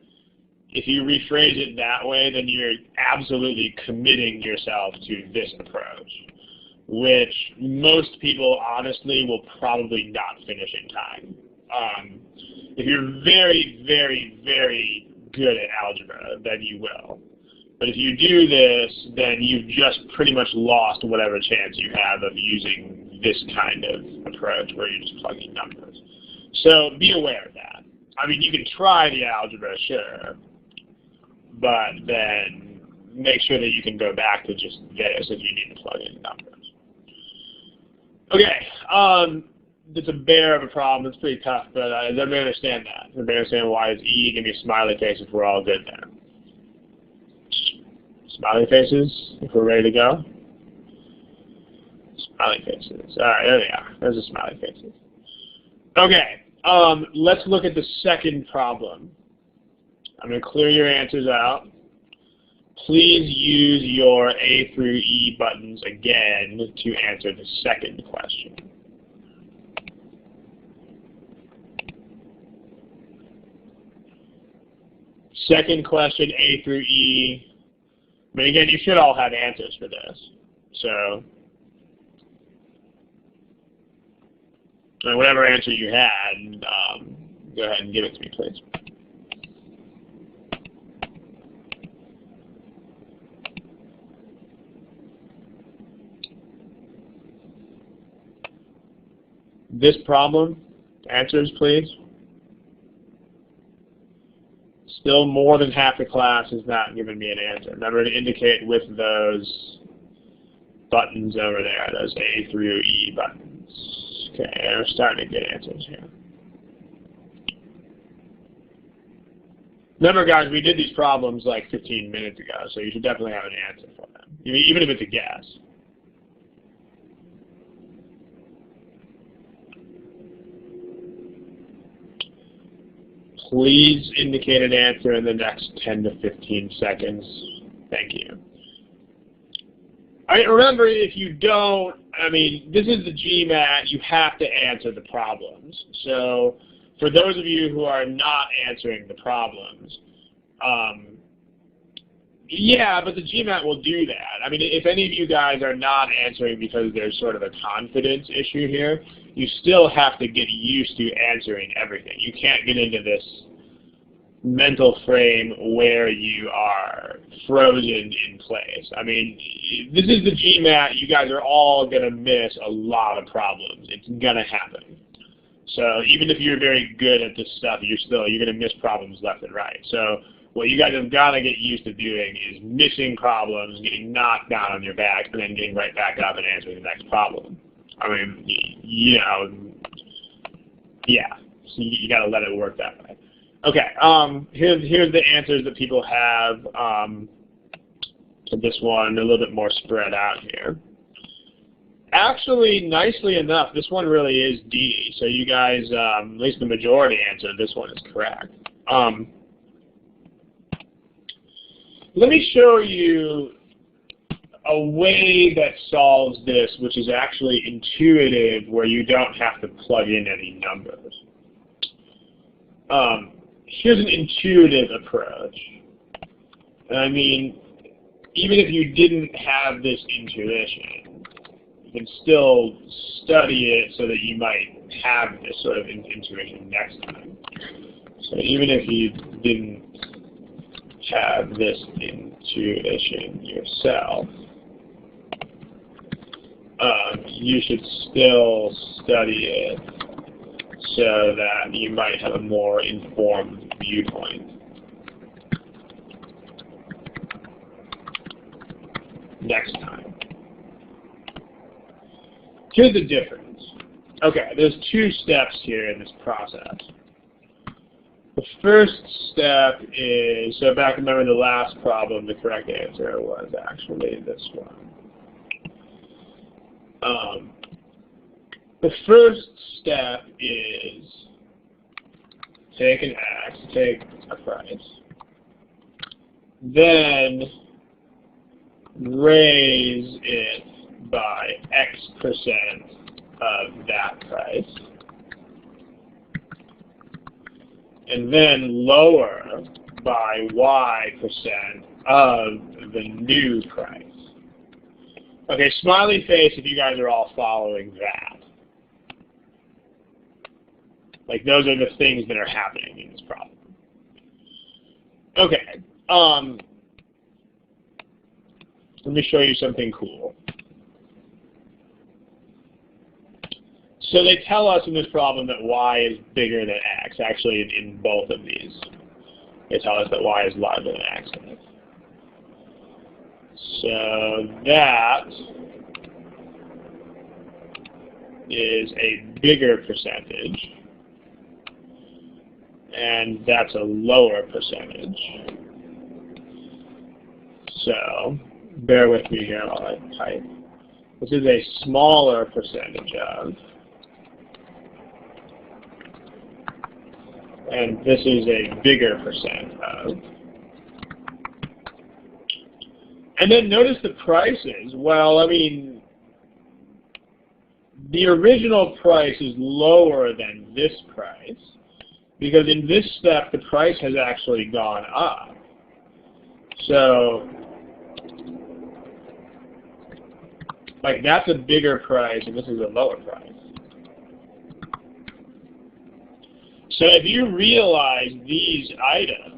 if you rephrase it that way, then you're absolutely committing yourself to this approach, which most people, honestly, will probably not finish in time. If you're very, very, very good at algebra, then you will. But if you do this, then you've just pretty much lost whatever chance you have of using this kind of approach where you're just plugging numbers. So be aware of that. I mean, you can try the algebra, sure, but then make sure that you can go back to just this if you need to plug in numbers. Okay, it's a bear of a problem. It's pretty tough, but does everybody understand that? Does everybody understand why it's E? Give me a smiley face if we're all good there. Smiley faces if we're ready to go. Smiley faces. All right, there they are. There's the smiley faces. Okay, let's look at the second problem. I'm going to clear your answers out. Please use your A through E buttons again to answer the second question. Second question, A through E. But again, you should all have answers for this. So, whatever answer you had, go ahead and give it to me, please. This problem, answers, please. Still more than half the class has not given me an answer. Remember to indicate with those buttons over there, those A through E buttons. Okay, we're starting to get answers here. Remember, guys, we did these problems like 15 minutes ago, so you should definitely have an answer for them, even if it's a guess. Please indicate an answer in the next 10 to 15 seconds. Thank you. Remember, if you don't, this is the GMAT, you have to answer the problems. So for those of you who are not answering the problems, yeah, but the GMAT will do that. If any of you guys are not answering because there's sort of a confidence issue here, you still have to get used to answering everything. You can't get into this mental frame where you are frozen in place. This is the GMAT. You guys are all going to miss a lot of problems. It's going to happen. So even if you're very good at this stuff, you're going to miss problems left and right. So what you guys have got to get used to doing is missing problems, getting knocked down on your back, and then getting right back up and answering the next problem. Yeah. So you got to let it work that way. Okay. Here's the answers that people have to this one, a little bit more spread out here. Actually, nicely enough, this one really is D. So you guys, at least the majority answered this one is correct. Let me show you a way that solves this, which is actually intuitive, where you don't have to plug in any numbers. Here's an intuitive approach. Even if you didn't have this intuition, you can still study it so that you might have this sort of intuition next time. So even if you didn't have this intuition yourself, you should still study it so that you might have a more informed viewpoint. Next time. Here's the difference. Okay, there's two steps here in this process. The first step is, so back, remember the last problem, the correct answer was actually this one. The first step is take an X, take a price, then raise it by X% of that price, and then lower by Y% of the new price. Okay, smiley face if you guys are all following that. Like, those are the things that are happening in this problem. Okay, let me show you something cool. So they tell us in this problem that Y is bigger than X. Actually, in both of these, they tell us that Y is larger than X. So that is a bigger percentage, and that's a lower percentage. So bear with me here while I type. This is a smaller percentage of, and this is a bigger percent of. And then notice the prices. Well, I mean, the original price is lower than this price because in this step the price has actually gone up. So, like, that's a bigger price and this is a lower price. So if you realize these items,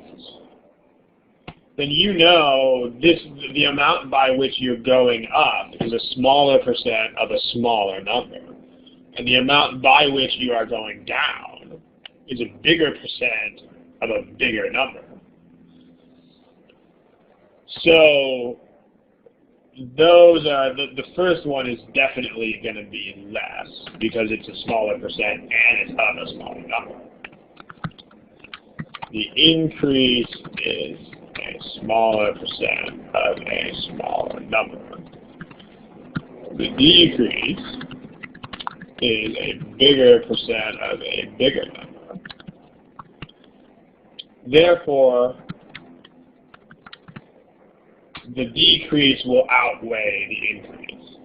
then you know the amount by which you're going up is a smaller percent of a smaller number. And the amount by which you are going down is a bigger percent of a bigger number. So those are, the first one is definitely going to be less because it's a smaller percent and it's of a smaller number. The increase is a smaller percent of a smaller number. The decrease is a bigger percent of a bigger number. Therefore, the decrease will outweigh the increase.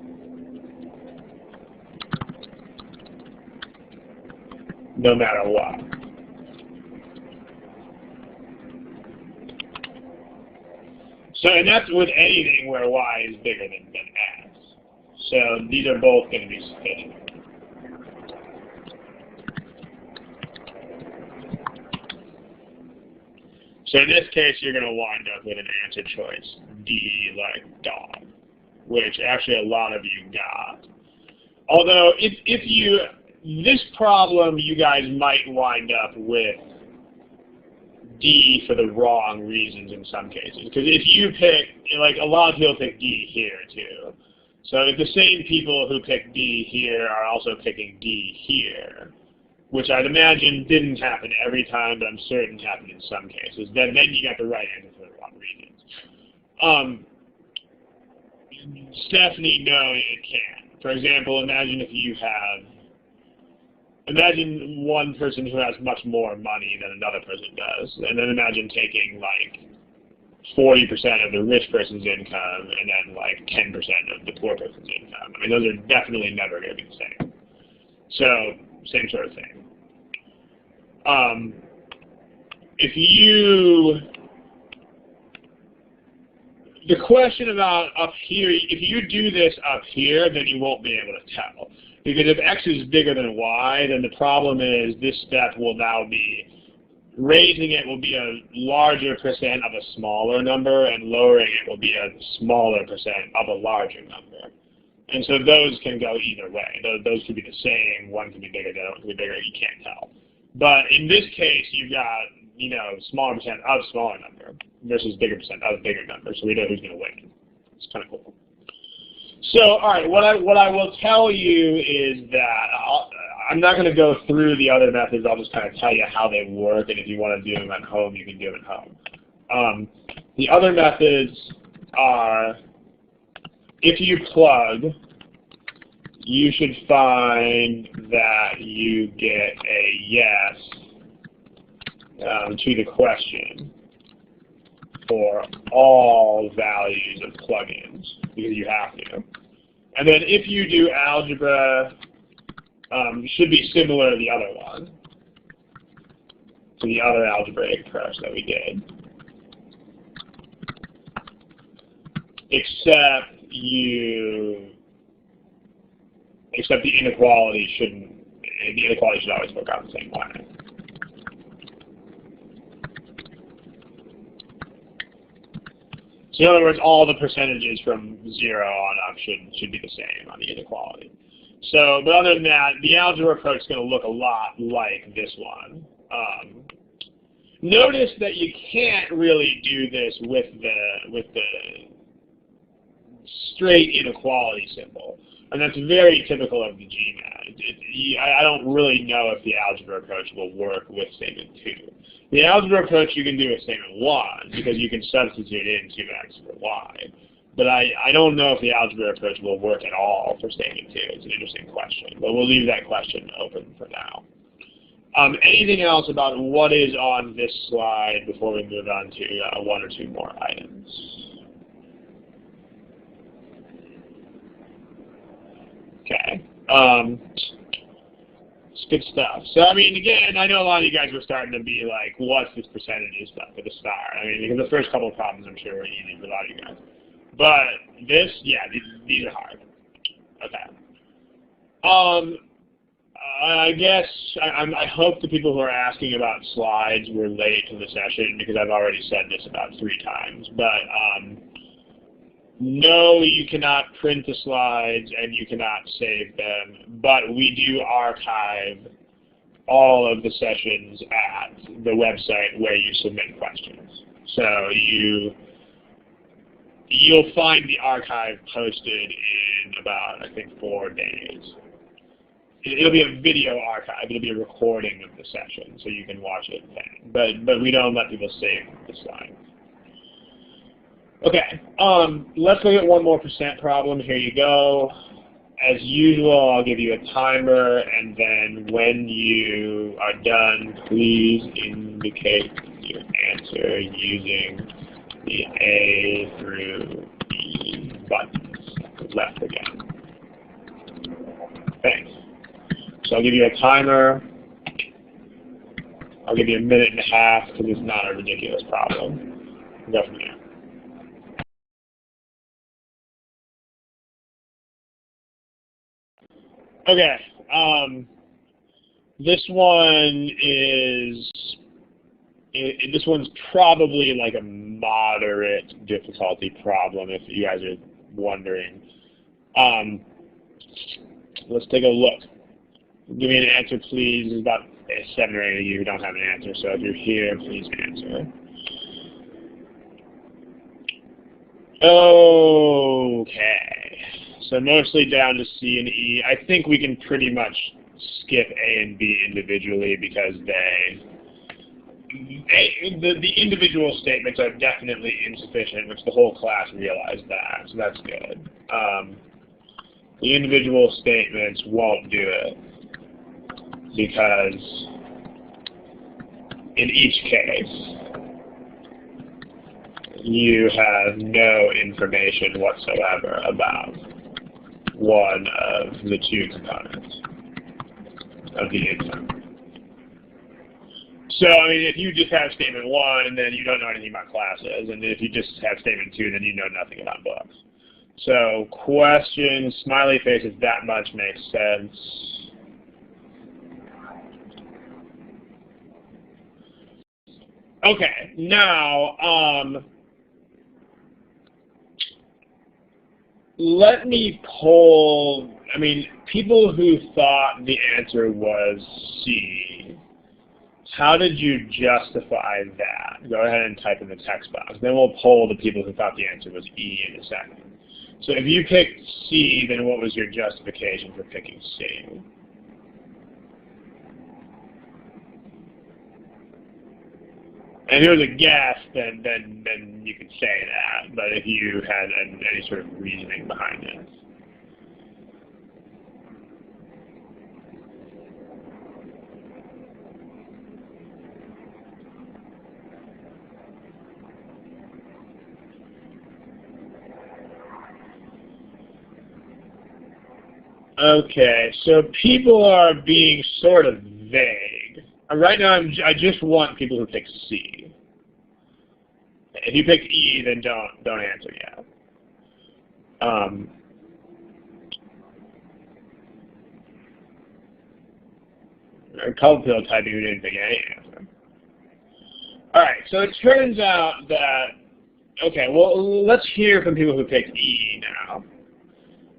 No matter what. So, and that's with anything where y is bigger than x. So these are both going to be sufficient. So in this case, you're going to wind up with an answer choice, D like dog, which actually a lot of you got. Although, if you, this problem, you guys might wind up with D for the wrong reasons in some cases. Because if you pick, like a lot of people pick D here too. So if the same people who pick D here are also picking D here, which I'd imagine didn't happen every time, but I'm certain happened in some cases, then you got the right answer for the wrong reasons. Stephanie, no, it can. For example, imagine if you have, imagine one person who has much more money than another person does, and then imagine taking like 40% of the rich person's income and then like 10% of the poor person's income. I mean, those are definitely never going to be the same. So, same sort of thing. If you, the question about up here, if you do this up here, then you won't be able to tell. Because if x is bigger than y, then the problem is this step will now be, raising it will be a larger percent of a smaller number, and lowering it will be a smaller percent of a larger number. And so those can go either way. Those could be the same. One could be bigger, the other could be bigger. You can't tell. But in this case, you've got, you know, smaller percent of smaller number versus bigger percent of bigger number. So we know who's going to win. It's kind of cool. So, all right, what I will tell you is that I'm not going to go through the other methods. I'll just kind of tell you how they work, and if you want to do them at home, you can do them at home. The other methods are, if you plug, you should find that you get a yes to the question for all values of plugins, because you have to. And then if you do algebra, should be similar to the other one, to the other algebraic approach that we did, except the inequality should always work out the same way. So in other words, all the percentages from 0 on up should be the same on the inequality. So, but other than that, the algebra approach is going to look a lot like this one. Notice that you can't really do this with the straight inequality symbol, and that's very typical of the GMAT. I don't really know if the algebra approach will work with statement 2. The algebra approach you can do with statement 1 because you can substitute in 2x for y. But I don't know if the algebra approach will work at all for statement 2. It's an interesting question, but we'll leave that question open for now. Anything else about what is on this slide before we move on to 1 or 2 more items? It's good stuff. So, I mean, again, I know a lot of you guys were starting to be like, what's this percentages stuff at the start? I mean, because the first couple of problems, I'm sure, were easy for a lot of you guys. But this, yeah, these are hard. Okay. I guess I hope the people who are asking about slides were late to the session because I've already said this about 3 times. But no, you cannot print the slides and you cannot save them. But we do archive all of the sessions at the website where you submit questions. So you'll find the archive posted in about, I think, 4 days. It'll be a video archive. It'll be a recording of the session, so you can watch it then. But we don't let people save the slides. Okay, let's look at one more % problem. Here you go. As usual, I'll give you a timer, and then when you are done, please indicate your answer using the A through E buttons. Left again. Thanks. So I'll give you a timer. I'll give you a minute and a half because it's not a ridiculous problem. We'll go from there. Okay. This one is this one's probably like a moderate difficulty problem if you guys are wondering. Let's take a look. Give me an answer, please. There's about 7 or 8 of you who don't have an answer, so if you're here, please answer. Okay. So mostly down to C and E. I think we can pretty much skip A and B individually because the individual statements are definitely insufficient, which the whole class realized that, so that's good. The individual statements won't do it because in each case you have no information whatsoever about one of the 2 components of the income. So, I mean, if you just have statement 1, then you don't know anything about classes, and if you just have statement 2, then you know nothing about books. So, question, smiley faces, that much makes sense. Okay, now, let me poll, I mean, people who thought the answer was C, how did you justify that? Go ahead and type in the text box. Then we'll poll the people who thought the answer was E in a second. So if you picked C, then what was your justification for picking C? And if it was a guess, then you could say that. But if you had any sort of reasoning behind it. Okay, so people are being sort of vague. Right now, I just want people who pick C. If you pick E, then don't answer yet. A couple people typing who didn't pick any answer. All right, so it turns out that, okay, well, let's hear from people who picked E now.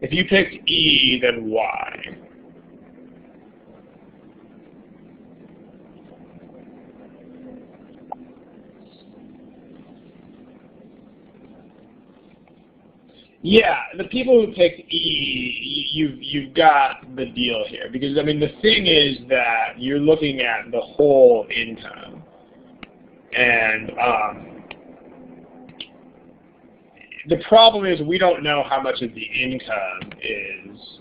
If you picked E, then why? Yeah, the people who picked E, you've got the deal here. Because, I mean, the thing is that you're looking at the whole income. And the problem is we don't know how much of the income is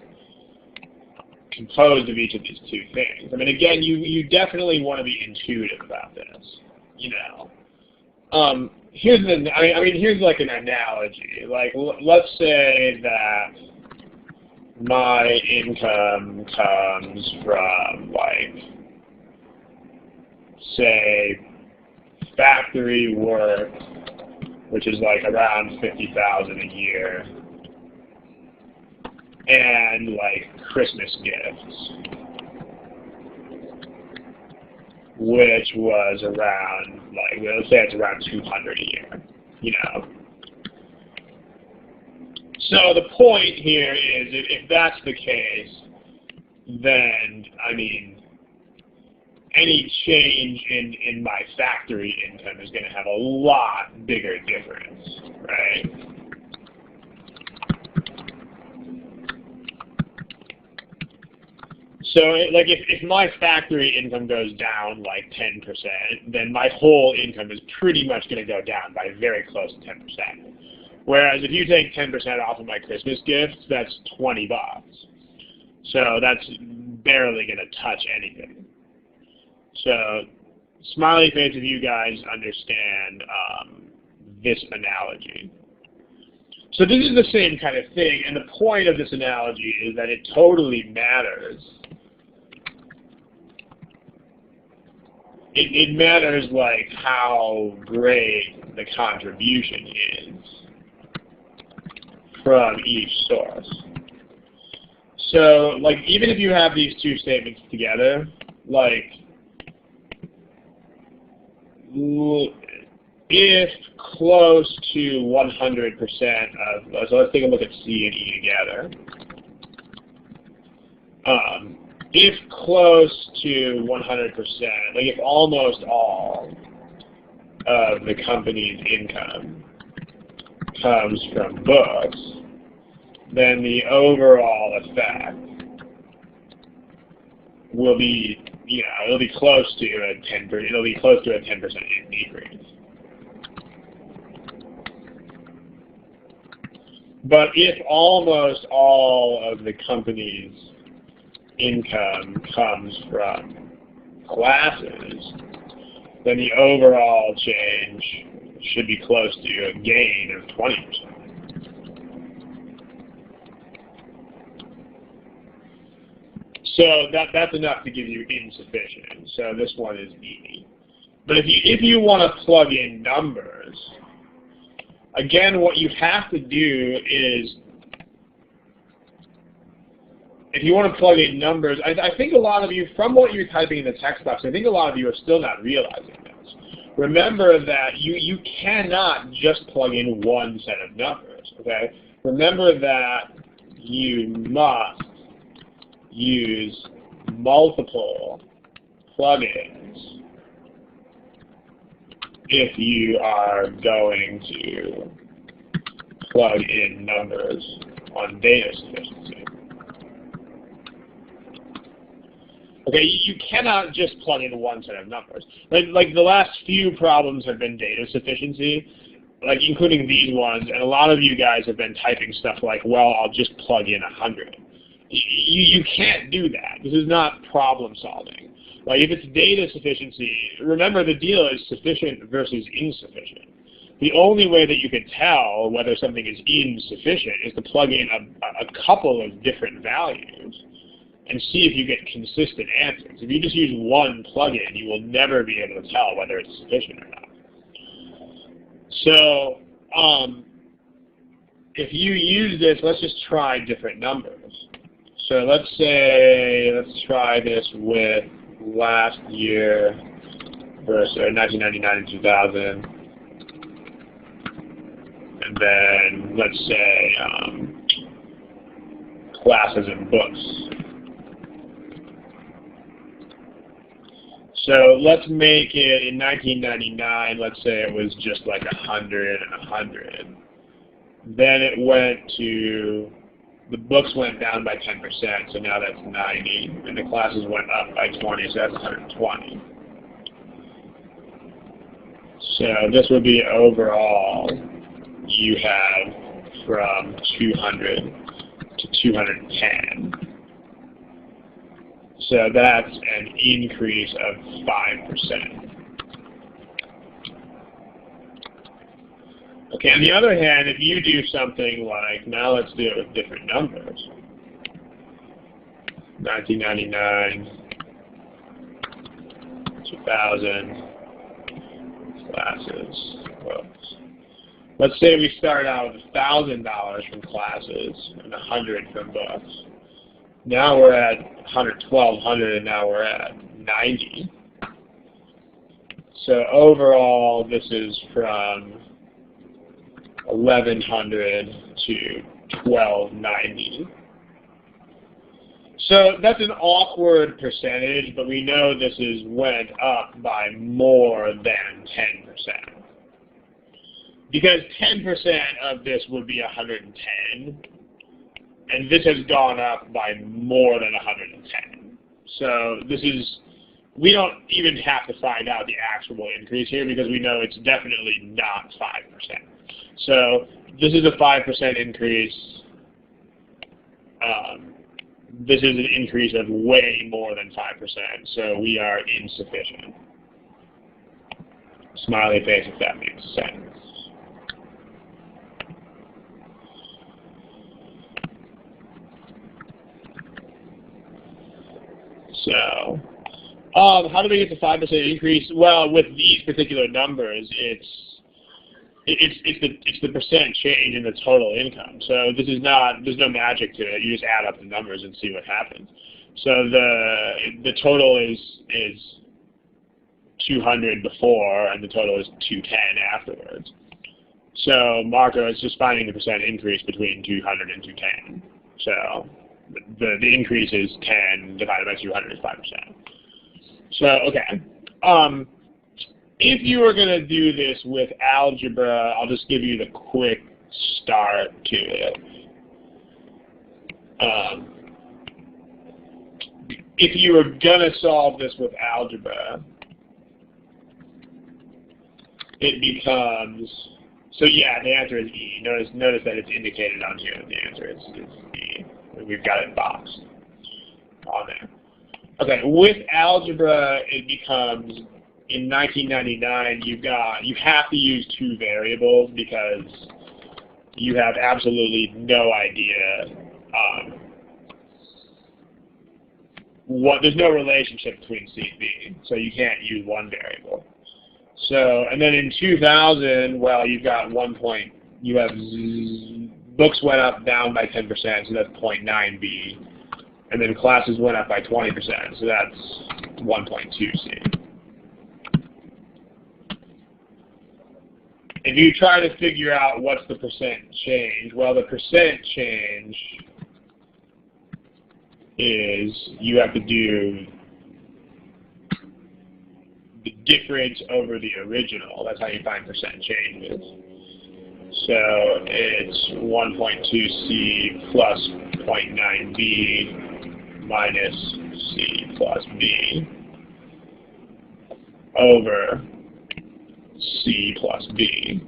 composed of each of these 2 things. I mean, again, you definitely want to be intuitive about this, you know. Here's like an analogy. Like, let's say that my income comes from, like, say, factory work, which is like around $50,000 a year, and like Christmas gifts, which was around, like, let's say it's around 200 a year, you know. So the point here is, if that's the case, then, I mean, any change in my factory income is going to have a lot bigger difference, right? So, like, if my factory income goes down like 10%, then my whole income is pretty much going to go down by very close to 10%. Whereas if you take 10% off of my Christmas gifts, that's $20. So that's barely going to touch anything. So, smiley face if you guys understand this analogy. So this is the same kind of thing, and the point of this analogy is that it totally matters. It matters, like, how great the contribution is from each source. So, like, even if you have these two statements together, like, if close to 100% of, so let's take a look at C and E together. If close to 100%, like if almost all of the company's income comes from books, then the overall effect will be, you know, it'll be close to a 10%. It'll be close to a 10% decrease. But if almost all of the company's income comes from classes, then the overall change should be close to a gain of 20%. So that's enough to give you insufficient. So this one is E. But if you want to plug in numbers, again, what you have to do is, if you want to plug in numbers, I think a lot of you, from what you're typing in the text box, I think a lot of you are still not realizing this. Remember that you cannot just plug in one set of numbers, okay? Remember that you must use multiple plugins if you are going to plug in numbers on data sufficiency. Okay, you cannot just plug in one set of numbers. Like the last few problems have been data sufficiency, like including these ones, and a lot of you guys have been typing stuff like, well, I'll just plug in 100. You can't do that. This is not problem solving. Like if it's data sufficiency, remember the deal is sufficient versus insufficient. The only way that you can tell whether something is insufficient is to plug in a couple of different values and see if you get consistent answers. If you just use one plugin, you will never be able to tell whether it's sufficient or not. So if you use this, let's just try different numbers. So let's try this with last year versus 1999 and 2000. And then let's say classes and books. So let's make it, in 1999, let's say it was just like 100 and 100. Then it went to, the books went down by 10%, so now that's 90. And the classes went up by 20, so that's 120. So this would be overall, you have from 200 to 210. So that's an increase of 5%. Okay, on the other hand, if you do something like, now let's do it with different numbers. 1999, 2000 classes. Whoops. Let's say we start out with $1,000 from classes and $100 from books. Now we're at $1,200, and now we're at $90. So overall, this is from $1,100 to $1,290. So that's an awkward percentage, but we know this is went up by more than 10%. Because 10% of this would be 110, and this has gone up by more than 110. So this is, we don't even have to find out the actual increase here because we know it's definitely not 5%. So this is a 5% increase. This is an increase of way more than 5%, so we are insufficient. Smiley face if that makes sense. So, how do we get the 5% increase? Well, with these particular numbers, it's the percent change in the total income. So this is not, there's no magic to it. You just add up the numbers and see what happens. So the total is 200 before, and the total is 210 afterwards. So Marco is just finding the percent increase between 200 and 210. So the increase is 10 divided by 200 is 5%. So, okay. If you were going to do this with algebra, I'll just give you the quick start to it. If you were going to solve this with algebra, it becomes, so yeah, the answer is E. Notice that it's indicated on here that the answer is E. Weve got it boxed on there. Okay, with algebra, it becomes, in 1999, you have to use two variables because you have absolutely no idea there's no relationship between C and B, so you can't use one variable. So, and then in 2000, well, you've got books went up down by 10%, so that's 0.9B. And then classes went up by 20%, so that's 1.2C. If you try to figure out what's the percent change, well, the percent change is you have to do the difference over the original. That's how you find percent changes. So it's 1.2C plus 0.9B minus C plus B over C plus B.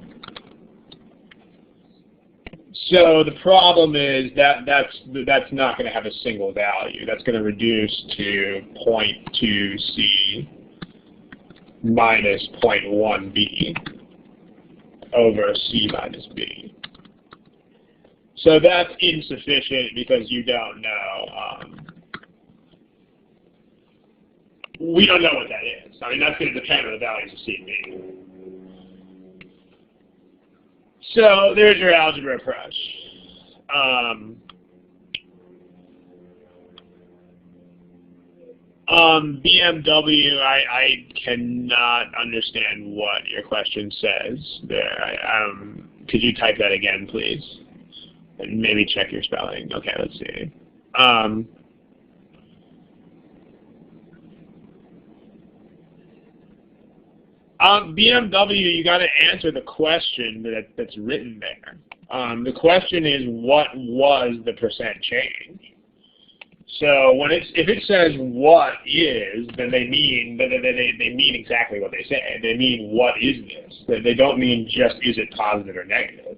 So the problem is that's not going to have a single value. That's going to reduce to 0.2C minus 0.1B over C minus B. So that's insufficient because you don't know. We don't know what that is. I mean, that's going to depend on the values of C and B. So there's your algebra approach. BMW, I cannot understand what your question says there. Could you type that again, please? And maybe check your spelling. Okay, let's see. BMW, you got to answer the question that's written there. The question is, what was the percent change? So if it says what is, then they mean exactly what they say. They mean what is this? They don't mean just is it positive or negative.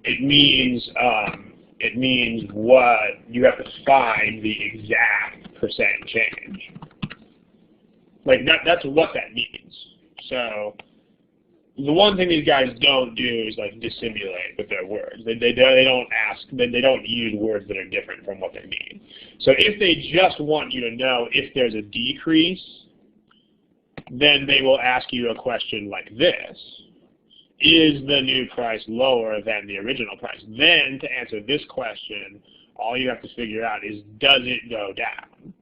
It means what you have to find the exact percent change. Like that's what that means. So the one thing these guys don't do is like dissimulate with their words. They don't use words that are different from what they mean. So if they just want you to know if there's a decrease, then they will ask you a question like this: is the new price lower than the original price? Then to answer this question, all you have to figure out is, does it go down?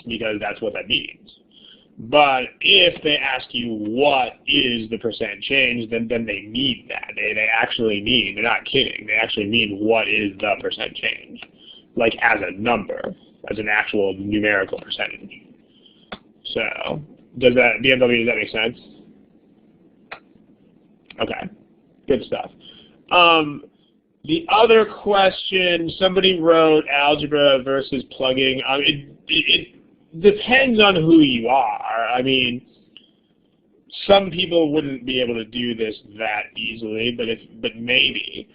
Because that's what that means. But if they ask you what is the percent change, then they mean that. They actually mean, they're not kidding, they actually mean what is the percent change, like as a number, as an actual numerical percentage. So, does that, BMW, does that make sense? Okay, good stuff. The other question, somebody wrote algebra versus plugging. It depends on who you are. I mean, some people wouldn't be able to do this that easily, but maybe.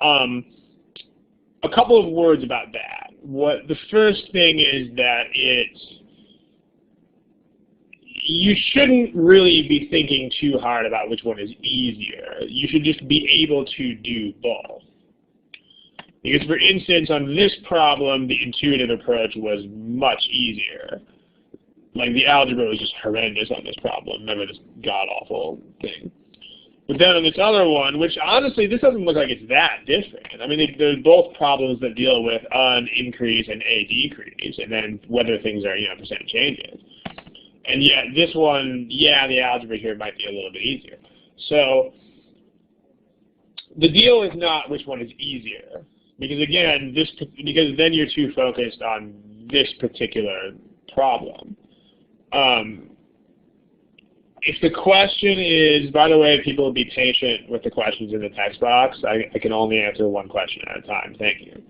A couple of words about that. The first thing is that you shouldn't really be thinking too hard about which one is easier. You should just be able to do both. Because, for instance, on this problem, the intuitive approach was much easier. Like, the algebra was just horrendous on this problem. Remember this god-awful thing. But then on this other one, which honestly, this doesn't look like it's that different. I mean, they're both problems that deal with an increase and a decrease, and then whether things are, percent changes. And yet, this one, yeah, the algebra here might be a little bit easier. So, the deal is not which one is easier. Because again, because then you're too focused on this particular problem. If the question is, by the way, people be patient with the questions in the text box. I can only answer one question at a time. Thank you.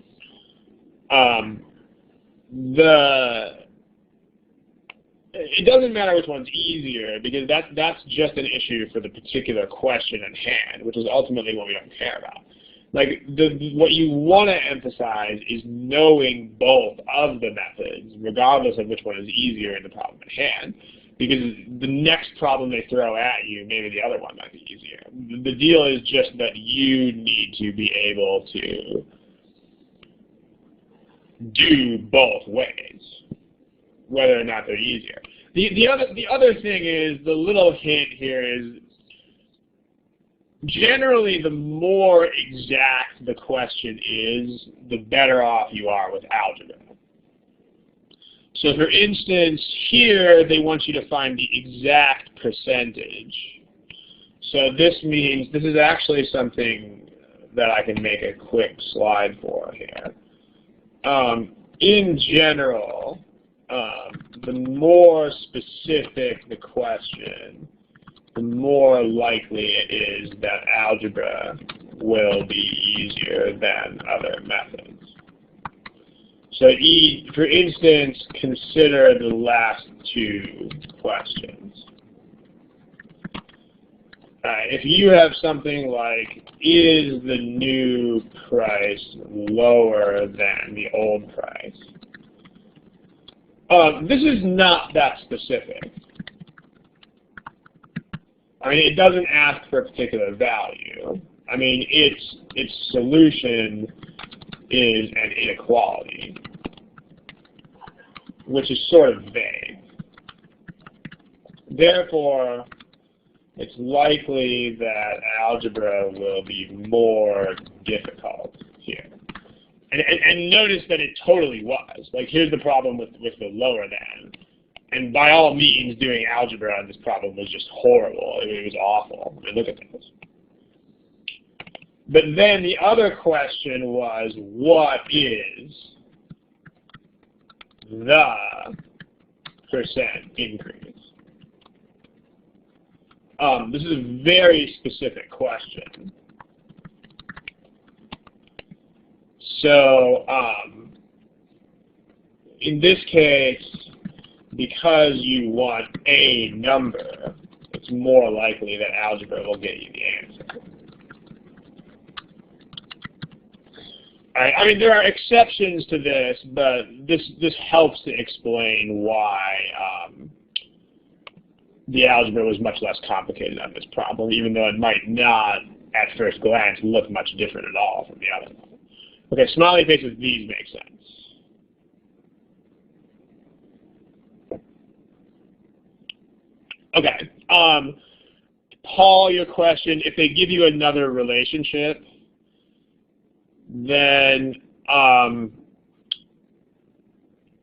It doesn't matter which one's easier, because that's just an issue for the particular question at hand, which is ultimately what we don't care about. Like, what you want to emphasize is knowing both of the methods, regardless of which one is easier in the problem at hand. Because the next problem they throw at you, maybe the other one might be easier. The deal is just that you need to be able to do both ways, whether or not they're easier. The other thing is, the little hint here is, generally, the more exact the question is, the better off you are with algebra. So for instance, here they want you to find the exact percentage. So this means, this is actually something that I can make a quick slide for here. In general, the more specific the question, the more likely it is that algebra will be easier than other methods. So for instance, consider the last two questions. If you have something like, is the new price lower than the old price? This is not that specific. I mean, it doesn't ask for a particular value. I mean, its solution is an inequality, which is sort of vague. Therefore, it's likely that algebra will be more difficult here. And notice that it totally was. Like, here's the problem with the lower than. And by all means, doing algebra on this problem was just horrible. It was awful. I mean, look at this. But then the other question was, what is the percent increase? This is a very specific question. So in this case, because you want a number, it's more likely that algebra will get you the answer. I mean, there are exceptions to this, but this helps to explain why the algebra was much less complicated on this problem, even though it might not, at first glance, look much different at all from the other one. Okay, smiley faces, these make sense. Okay, Paul, your question, if they give you another relationship, then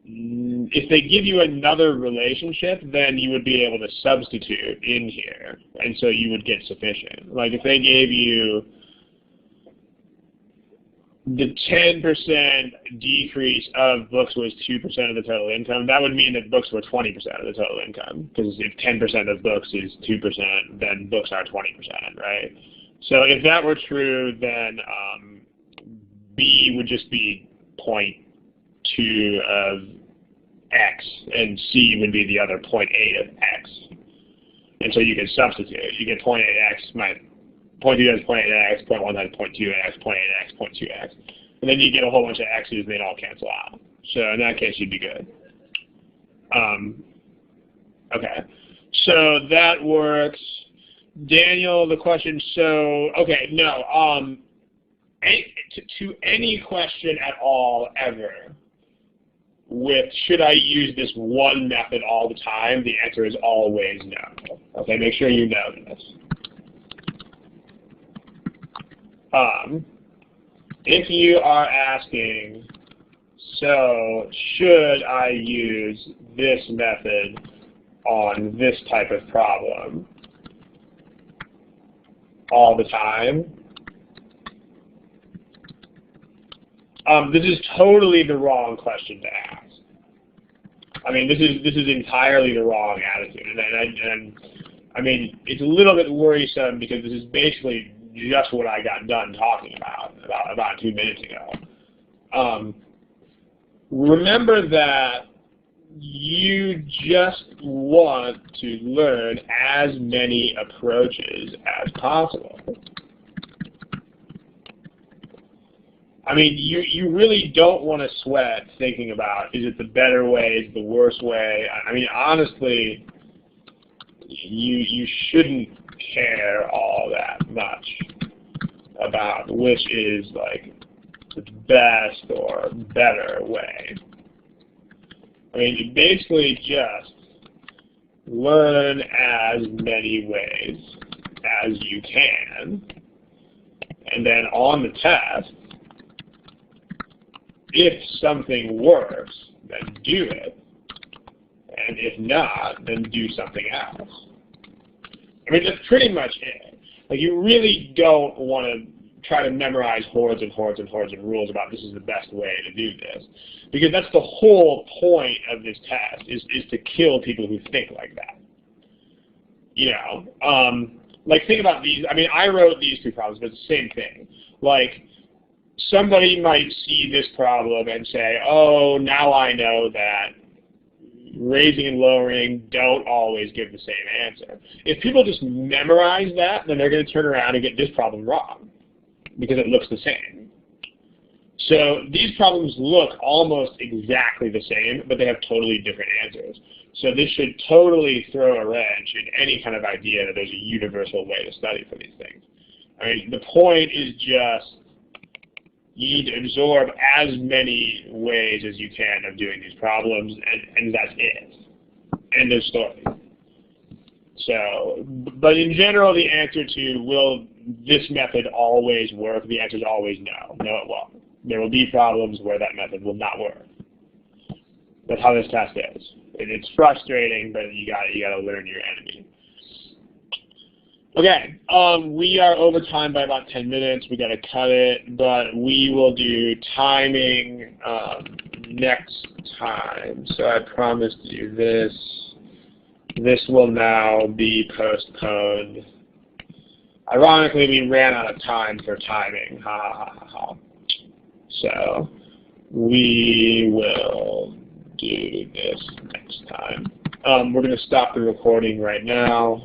if they give you another relationship, then you would be able to substitute in here, and so you would get sufficient. Like if they gave you the 10% decrease of books was 2% of the total income, that would mean that books were 20% of the total income. Because if 10% of books is 2%, then books are 20%, right? So if that were true, then B would just be 0.2 of X, and C would be the other 0.8 of X. And so you can substitute. You get 0.8X, 0.2 times 0.8x, 0.1 times 0.2x, 0.8x, 0.2x. And then you get a whole bunch of x's and they all cancel out. So in that case, you'd be good. Okay. So that works. Daniel, the question, so, okay, no. To any question at all, ever, with should I use this one method all the time, the answer is always no. Okay, make sure you know this. If you are asking, so should I use this method on this type of problem all the time? This is totally the wrong question to ask. I mean, this is entirely the wrong attitude, and I mean, it's a little bit worrisome because this is basically just what I got done talking about 2 minutes ago. Remember that you just want to learn as many approaches as possible. I mean, you really don't want to sweat thinking about, is it the better way, is it the worst way? I mean, honestly, you shouldn't care all that much about which is like the best or better way. I mean, you basically just learn as many ways as you can, and then on the test, if something works, then do it, and if not, then do something else. I mean, that's pretty much it. Like, you really don't want to try to memorize hordes and hordes and hordes of rules about this is the best way to do this, because that's the whole point of this test, is to kill people who think like that. You know, like, think about these. I mean, I wrote these two problems, but it's the same thing. Like, somebody might see this problem and say, oh, now I know that raising and lowering don't always give the same answer. If people just memorize that, then they're going to turn around and get this problem wrong because it looks the same. So these problems look almost exactly the same, but they have totally different answers. So this should totally throw a wrench in any kind of idea that there's a universal way to study for these things. I mean, the point is just you need to absorb as many ways as you can of doing these problems, and that's it. End of story. So, but in general, the answer to will this method always work, the answer is always no. No, it won't. There will be problems where that method will not work. That's how this test is. It's frustrating, but you gotta learn your enemy. Okay, we are over time by about 10 minutes. We got to cut it, but we will do timing next time. So I promised you this. This will now be postponed. Ironically, we ran out of time for timing. Ha ha ha ha. So we will do this next time. We're going to stop the recording right now.